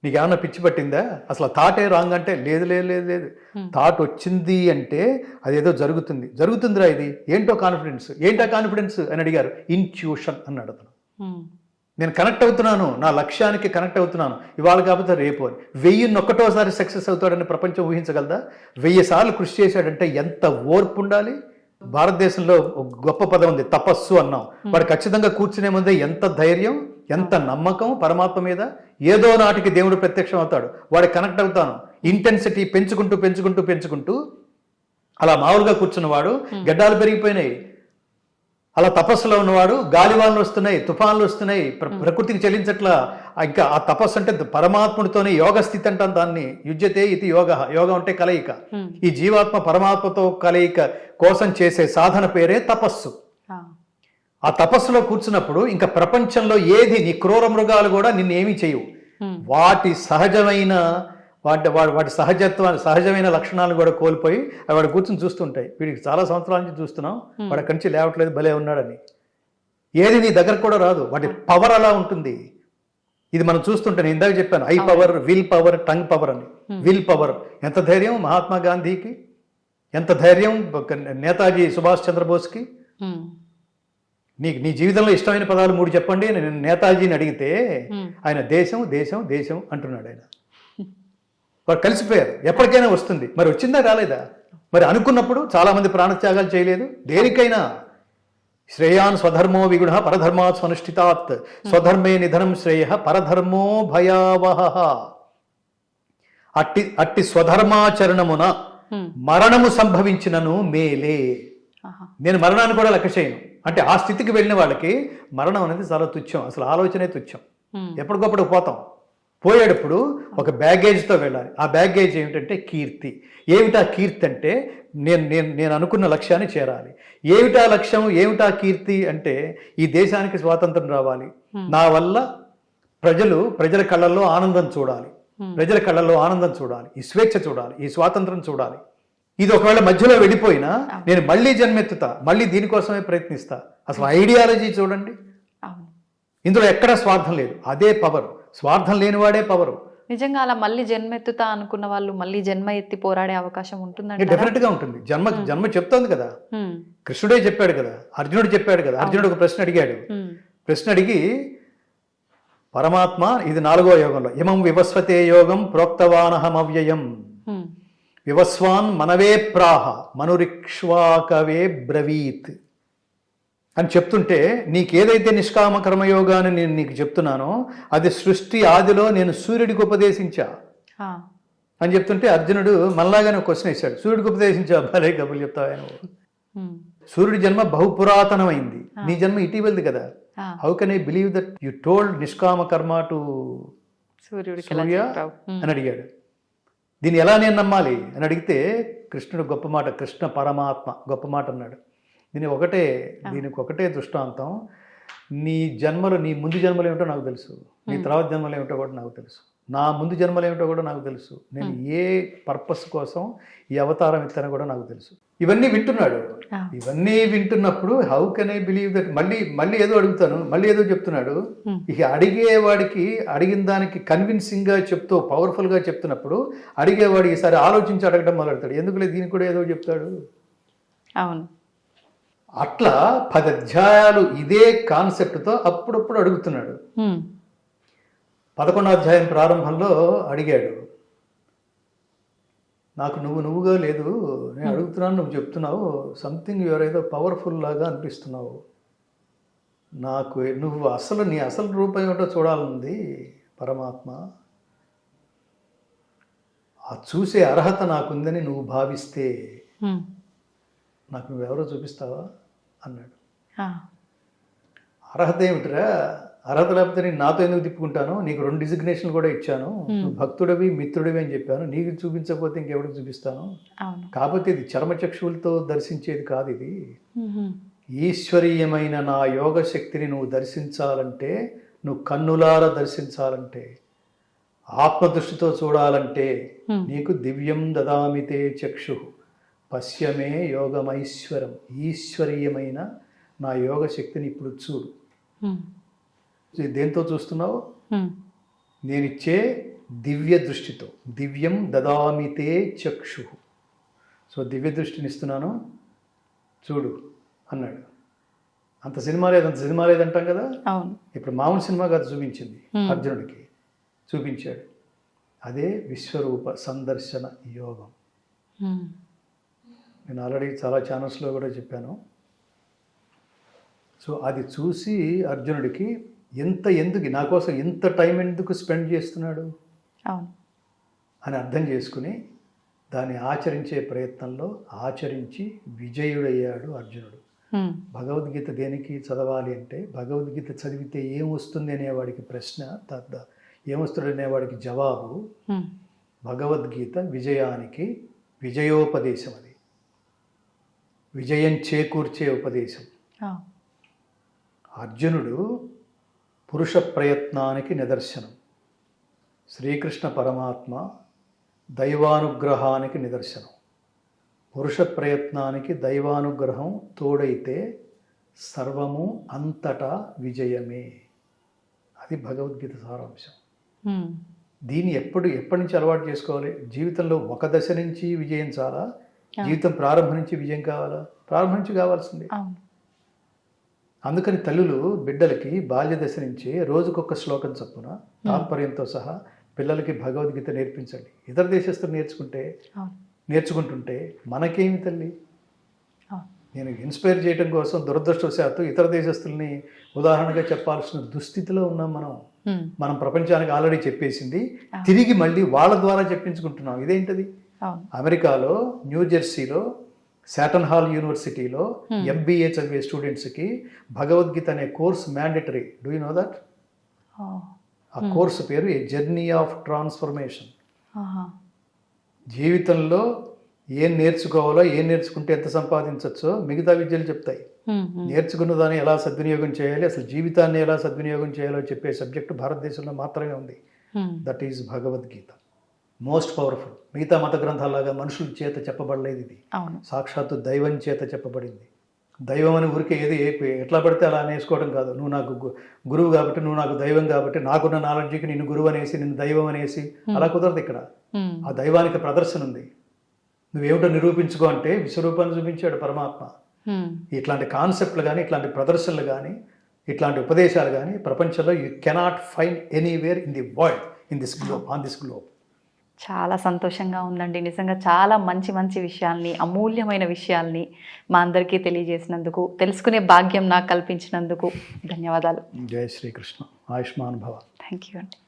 C: నీకేమన్నా పిచ్చి పట్టిందా, అసలు థాటే రాంగ్ అంటే లేదు లేదు లేదు లేదు థాట్ వచ్చింది అంటే అదేదో జరుగుతుందిరా, ఇది ఏంటో కాన్ఫిడెన్స్. ఏంటా కాన్ఫిడెన్స్ అని అడిగారు. ఇన్ట్యూషన్ అన్నాడు అతను. నేను కనెక్ట్ అవుతున్నాను, నా లక్ష్యానికి కనెక్ట్ అవుతున్నాను, ఇవాళ కాకపోతే రేపు అని. 1001సారి సక్సెస్ అవుతాడని ప్రపంచం ఊహించగలదా? 1000 సార్లు కృషి చేశాడంటే ఎంత ఓర్పు ఉండాలి. భారతదేశంలో ఒక గొప్ప పదం ఉంది, తపస్సు అన్నాం. వాడు ఖచ్చితంగా కూర్చునే ముందే ఎంత ధైర్యం, ఎంత నమ్మకం పరమాత్మ మీద. ఏదో నాటికి దేవుడు ప్రత్యక్షం అవుతాడు, వాడికి కనెక్ట్ అవుతాను. ఇంటెన్సిటీ పెంచుకుంటూ పెంచుకుంటూ పెంచుకుంటూ అలా మామూలుగా కూర్చున్నవాడు గడ్డాలు పెరిగిపోయినాయి. అలా తపస్సులో ఉన్నవాడు గాలివానలు వస్తున్నాయి, తుఫాన్లు వస్తున్నాయి, ప్రకృతికి చెల్లించట్లా. ఇంకా ఆ తపస్సు అంటే పరమాత్ముడితోనే యోగ స్థితి అంటాం దాన్ని. యుజ్యతే ఇది యోగ. యోగం అంటే కలయిక. ఈ జీవాత్మ పరమాత్మతో కలయిక కోసం చేసే సాధన పేరే తపస్సు. ఆ తపస్సులో కూర్చున్నప్పుడు ఇంకా ప్రపంచంలో ఏది, నీ క్రూర మృగాలు కూడా నిన్ను ఏమీ చేయవు. వాటి సహజమైన వాటి సహజమైన లక్షణాలను కూడా కోల్పోయి వాడు కూర్చొని చూస్తుంటాయి. వీడికి చాలా సంవత్సరాల నుంచి చూస్తున్నాం, వాడి అక్కడి నుంచి లేవట్లేదు, భలే ఉన్నాడని. ఏది నీ దగ్గర కూడా రాదు. వాటి పవర్ అలా ఉంటుంది. ఇది మనం చూస్తుంటే నేను ఇందాక చెప్పాను, I power, will power, tongue power అని. విల్ పవర్ ఎంత ధైర్యం మహాత్మా గాంధీకి, ఎంత ధైర్యం నేతాజీ సుభాష్ చంద్రబోస్కి. నీ జీవితంలో ఇష్టమైన పదాలు 3 చెప్పండి. నేను నేతాజీని అడిగితే ఆయన దేశం దేశం దేశం అంటున్నాడు. ఆయన వాడు కలిసిపోయారు. ఎప్పటికైనా వస్తుంది. మరి వచ్చిందా రాలేదా? మరి అనుకున్నప్పుడు చాలామంది ప్రాణత్యాగాలు చేయలేదు. దేనికైనా శ్రేయాన్ స్వధర్మో విగుణ పరధర్మాత్ స్వనుష్ఠితాత్ స్వధర్మే నిధనం శ్రేయ పరధర్మో భయావహ. అట్టి స్వధర్మాచరణమున మరణము సంభవించినను మేలే. నేను మరణాన్ని కూడా లెక్క చేయను. అంటే ఆ స్థితికి వెళ్ళిన వాళ్ళకి మరణం అనేది చాలా తుచ్చం. అసలు ఆలోచనే తుచ్చం. ఎప్పటికప్పుడు పోతాం. పోయేటప్పుడు ఒక బ్యాగేజ్తో వెళ్ళాలి. ఆ బ్యాగేజ్ ఏమిటంటే కీర్తి. ఏమిటా కీర్తి అంటే నేను అనుకున్న లక్ష్యాన్ని చేరాలి. ఏమిటా లక్ష్యం, ఏమిటా కీర్తి అంటే ఈ దేశానికి స్వాతంత్రం రావాలి. నా వల్ల ప్రజల కళ్ళల్లో ఆనందం చూడాలి. ప్రజల కళ్ళల్లో ఆనందం చూడాలి, ఈ స్వేచ్ఛ చూడాలి, ఈ స్వాతంత్రం చూడాలి. ఇది ఒకవేళ మధ్యలో వెళ్ళిపోయినా నేను మళ్ళీ జన్మెత్తుతా, మళ్ళీ దీనికోసమే ప్రయత్నిస్తా. అసలు ఐడియాలజీ చూడండి,
B: అవును.
C: ఇందులో ఎక్కడా స్వార్థం లేదు. అదే పవర్. స్వార్థం లేనివాడే పవరు.
B: నిజంగా అలా మళ్ళీ జన్మెత్తుతా అనుకున్న వాళ్ళు మళ్ళీ జన్మ ఎత్తి పోరాడే అవకాశం ఉంటుందండి.
C: డెఫినెట్ గా ఉంటుంది. జన్మ చెప్తోంది కదా, కృష్ణుడే చెప్పాడు కదా, అర్జునుడు చెప్పాడు కదా. అర్జునుడు ఒక ప్రశ్న అడిగాడు. ప్రశ్న అడిగి పరమాత్మ, ఇది 4వ యోగంలో, ఇమం వివస్వతే యోగం ప్రోక్తవానహమవ్యయం వివస్వాన్ మనవే ప్రాహ మనురిక్ష్వాకవే బ్రవీత్ అని చెప్తుంటే, నీకేదైతే నిష్కామ కర్మయోగాన్ని నేను నీకు చెప్తున్నానో అది సృష్టి ఆదిలో నేను సూర్యుడికి ఉపదేశించా అని చెప్తుంటే, అర్జునుడు మనలాగానే ఒక క్వశ్చన్ వేశాడు, సూర్యుడికి ఉపదేశించా భలే కబుర్లు చెప్తావా నువ్వు? సూర్యుడి జన్మ బహుపురాతనమైంది, నీ జన్మ ఇటీవలది కదా. How can I believe that you told నిష్కామ కర్మ టు సూర్య అని అడిగాడు. దీన్ని ఎలా నేను నమ్మాలి అని అడిగితే, కృష్ణుడు గొప్ప మాట, కృష్ణ పరమాత్మ గొప్ప మాట అన్నాడు. దీనికి ఒకటే దృష్టాంతం. నీ జన్మలు, నీ ముందు జన్మలు ఏమిటో నాకు తెలుసు, నీ తర్వాత జన్మలు ఏమిటో కూడా నాకు తెలుసు, నా ముందు జన్మలు ఏమిటో కూడా నాకు తెలుసు, నేను ఏ పర్పస్ కోసం ఈ అవతారం ఎత్తానో కూడా నాకు తెలుసు. ఇవన్నీ వింటున్నాడు. ఇవన్నీ వింటున్నప్పుడు how can I believe that, మళ్ళీ ఏదో అడుగుతాను, మళ్ళీ ఏదో చెప్తున్నాడు. ఇక అడిగేవాడికి అడిగిన దానికి కన్విన్సింగ్గా చెప్తూ పవర్ఫుల్గా చెప్తున్నప్పుడు అడిగేవాడు ఈసారి ఆలోచించి అడగడం మొదలెడతాడు. ఎందుకులే దీనికి కూడా ఏదో చెప్తాడు.
B: అవును.
C: అట్లా 10 అధ్యాయాలు ఇదే కాన్సెప్ట్తో అప్పుడప్పుడు అడుగుతున్నాడు. 11వ అధ్యాయం ప్రారంభంలో అడిగాడు, నాకు నువ్వుగా లేదు, నేను అడుగుతున్నాను, నువ్వు చెప్తున్నావు, సంథింగ్ యువర్ ఏదో పవర్ఫుల్ లాగా అనిపిస్తున్నావు, నాకు నీ అసలు రూపం ఏమిటో చూడాలనుంది పరమాత్మ, ఆ చూసే అర్హత నాకుందని నువ్వు భావిస్తే నాకు నువ్వెవరో చూపిస్తావా అన్నాడు. అర్హత ఏమిటిరా? అర్హత లేకపోతే నేను నాతో ఎందుకు తిప్పుకుంటాను? నీకు 2 డిజిగ్నేషన్లు కూడా ఇచ్చాను, నువ్వు భక్తుడివి మిత్రుడివి అని చెప్పాను, నీకు చూపించకపోతే ఇంకెవరికి చూపిస్తాను? కాకపోతే ఇది చర్మచక్షువులతో దర్శించేది కాదు, ఇది ఈశ్వరీయమైన నా యోగ శక్తిని నువ్వు దర్శించాలంటే, నువ్వు కన్నులారా దర్శించాలంటే, ఆత్మదృష్టితో చూడాలంటే నీకు దివ్యం దదామితే చక్షు పశ్యమే యోగమైశ్వరం, ఈశ్వరీయమైన నా యోగ శక్తిని ఇప్పుడు చూడు. దేంతో చూస్తున్నావు? నేనిచ్చే దివ్య దృష్టితో. దివ్యం దదామితే చక్షు. సో దివ్య దృష్టిని ఇస్తున్నాను, చూడు అన్నాడు. అంత సినిమా లేదంటాం కదా. ఇప్పుడు మామూలు సినిమా కాదు చూపించింది, అర్జునుడికి చూపించాడు. అదే విశ్వరూప సందర్శన యోగం. నేను ఆల్రెడీ చాలా ఛానల్స్లో కూడా చెప్పాను. సో అది చూసి అర్జునుడికి ఎందుకు నా కోసం ఇంత టైం ఎందుకు స్పెండ్ చేస్తున్నాడు అని అర్థం చేసుకుని దాన్ని ఆచరించే ప్రయత్నంలో ఆచరించి విజయుడయ్యాడు అర్జునుడు. భగవద్గీత దేనికి చదవాలి అంటే, భగవద్గీత చదివితే ఏమొస్తుంది అనేవాడికి ప్రశ్న, ఏమొస్తుంది అనేవాడికి జవాబు భగవద్గీత విజయానికి విజయోపదేశం. అది విజయం చేకూర్చే ఉపదేశం. అర్జునుడు పురుష ప్రయత్నానికి నిదర్శనం, శ్రీకృష్ణ పరమాత్మ దైవానుగ్రహానికి నిదర్శనం. పురుష ప్రయత్నానికి దైవానుగ్రహం తోడైతే సర్వము అంతటా విజయమే. అది భగవద్గీత సారాంశం. దీన్ని ఎప్పటి నుంచి అలవాటు చేసుకోవాలి? జీవితంలో ఒక దశ నుంచి విజయం చాలా, జీవితం ప్రారంభం నుంచి విజయం కావాలా? ప్రారంభం నుంచి కావాల్సిందే. అందుకని తల్లులు బిడ్డలకి బాల్య దశ నుంచి రోజుకొక శ్లోకం చొప్పున తాత్పర్యంతో సహా పిల్లలకి భగవద్గీత నేర్పించండి. ఇతర దేశస్తులు నేర్చుకుంటుంటే మనకేమి తల్లి? నేను ఇన్స్పైర్ చేయడం కోసం దురదృష్టవశాత్తు ఇతర దేశస్తుల్ని ఉదాహరణగా చెప్పాల్సిన దుస్థితిలో ఉన్నాం మనం. మనం ప్రపంచానికి ఆల్రెడీ చెప్పేసింది తిరిగి మళ్ళీ వాళ్ళ ద్వారా చెప్పించుకుంటున్నాం. ఇదేంటది? అమెరికాలో న్యూజెర్సీలో శాటన్ హాల్ యూనివర్సిటీలో MBA చదివే స్టూడెంట్స్కి భగవద్గీత అనే course mandatory. Do you know that? ఆ కోర్సు పేరు ఏ జర్నీ ఆఫ్ ట్రాన్స్ఫర్మేషన్. జీవితంలో ఏం నేర్చుకోవాలో, ఏం నేర్చుకుంటే ఎంత సంపాదించవచ్చో మిగతా విద్యలు చెప్తాయి. నేర్చుకున్న దాన్ని ఎలా సద్వినియోగం చేయాలి, అసలు జీవితాన్ని ఎలా సద్వినియోగం చేయాలో చెప్పే సబ్జెక్టు భారతదేశంలో మాత్రమే ఉంది. That is Bhagavad Gita. Most powerful. మిగతా మత గ్రంథాలాగా మనుషుల చేత చెప్పబడలేదు ఇది,
B: అవును.
C: సాక్షాత్తు దైవం చేత చెప్పబడింది. దైవం అని ఊరికే ఎట్లా పడితే అలా అనేసుకోవడం కాదు. నువ్వు నాకు గురువు కాబట్టి, నువ్వు నాకు దైవం కాబట్టి, నాకున్న నాలెడ్జ్కి నిన్ను గురువు అనేసి, నిన్ను దైవం అనేసి అలా కుదరదు. ఇక్కడ ఆ దైవానికి ప్రదర్శన ఉంది. నువ్వేమిటో నిరూపించుకో అంటే విశ్వరూపాన్ని చూపించాడు పరమాత్మ. ఇట్లాంటి కాన్సెప్ట్లు కానీ, ఇట్లాంటి ప్రదర్శనలు కానీ, ఇట్లాంటి ఉపదేశాలు కానీ ప్రపంచంలో you cannot find anywhere in the world, in this globe, on this globe.
B: చాలా సంతోషంగా ఉందండి. నిజంగా చాలా మంచి మంచి విషయాల్ని, అమూల్యమైన విషయాల్ని మా అందరికీ తెలియజేసినందుకు, తెలుసుకునే భాగ్యం నాకు కల్పించినందుకు ధన్యవాదాలు.
C: జై శ్రీకృష్ణ. ఆయుష్మాన్ భవ.
B: థ్యాంక్ యూ అండి.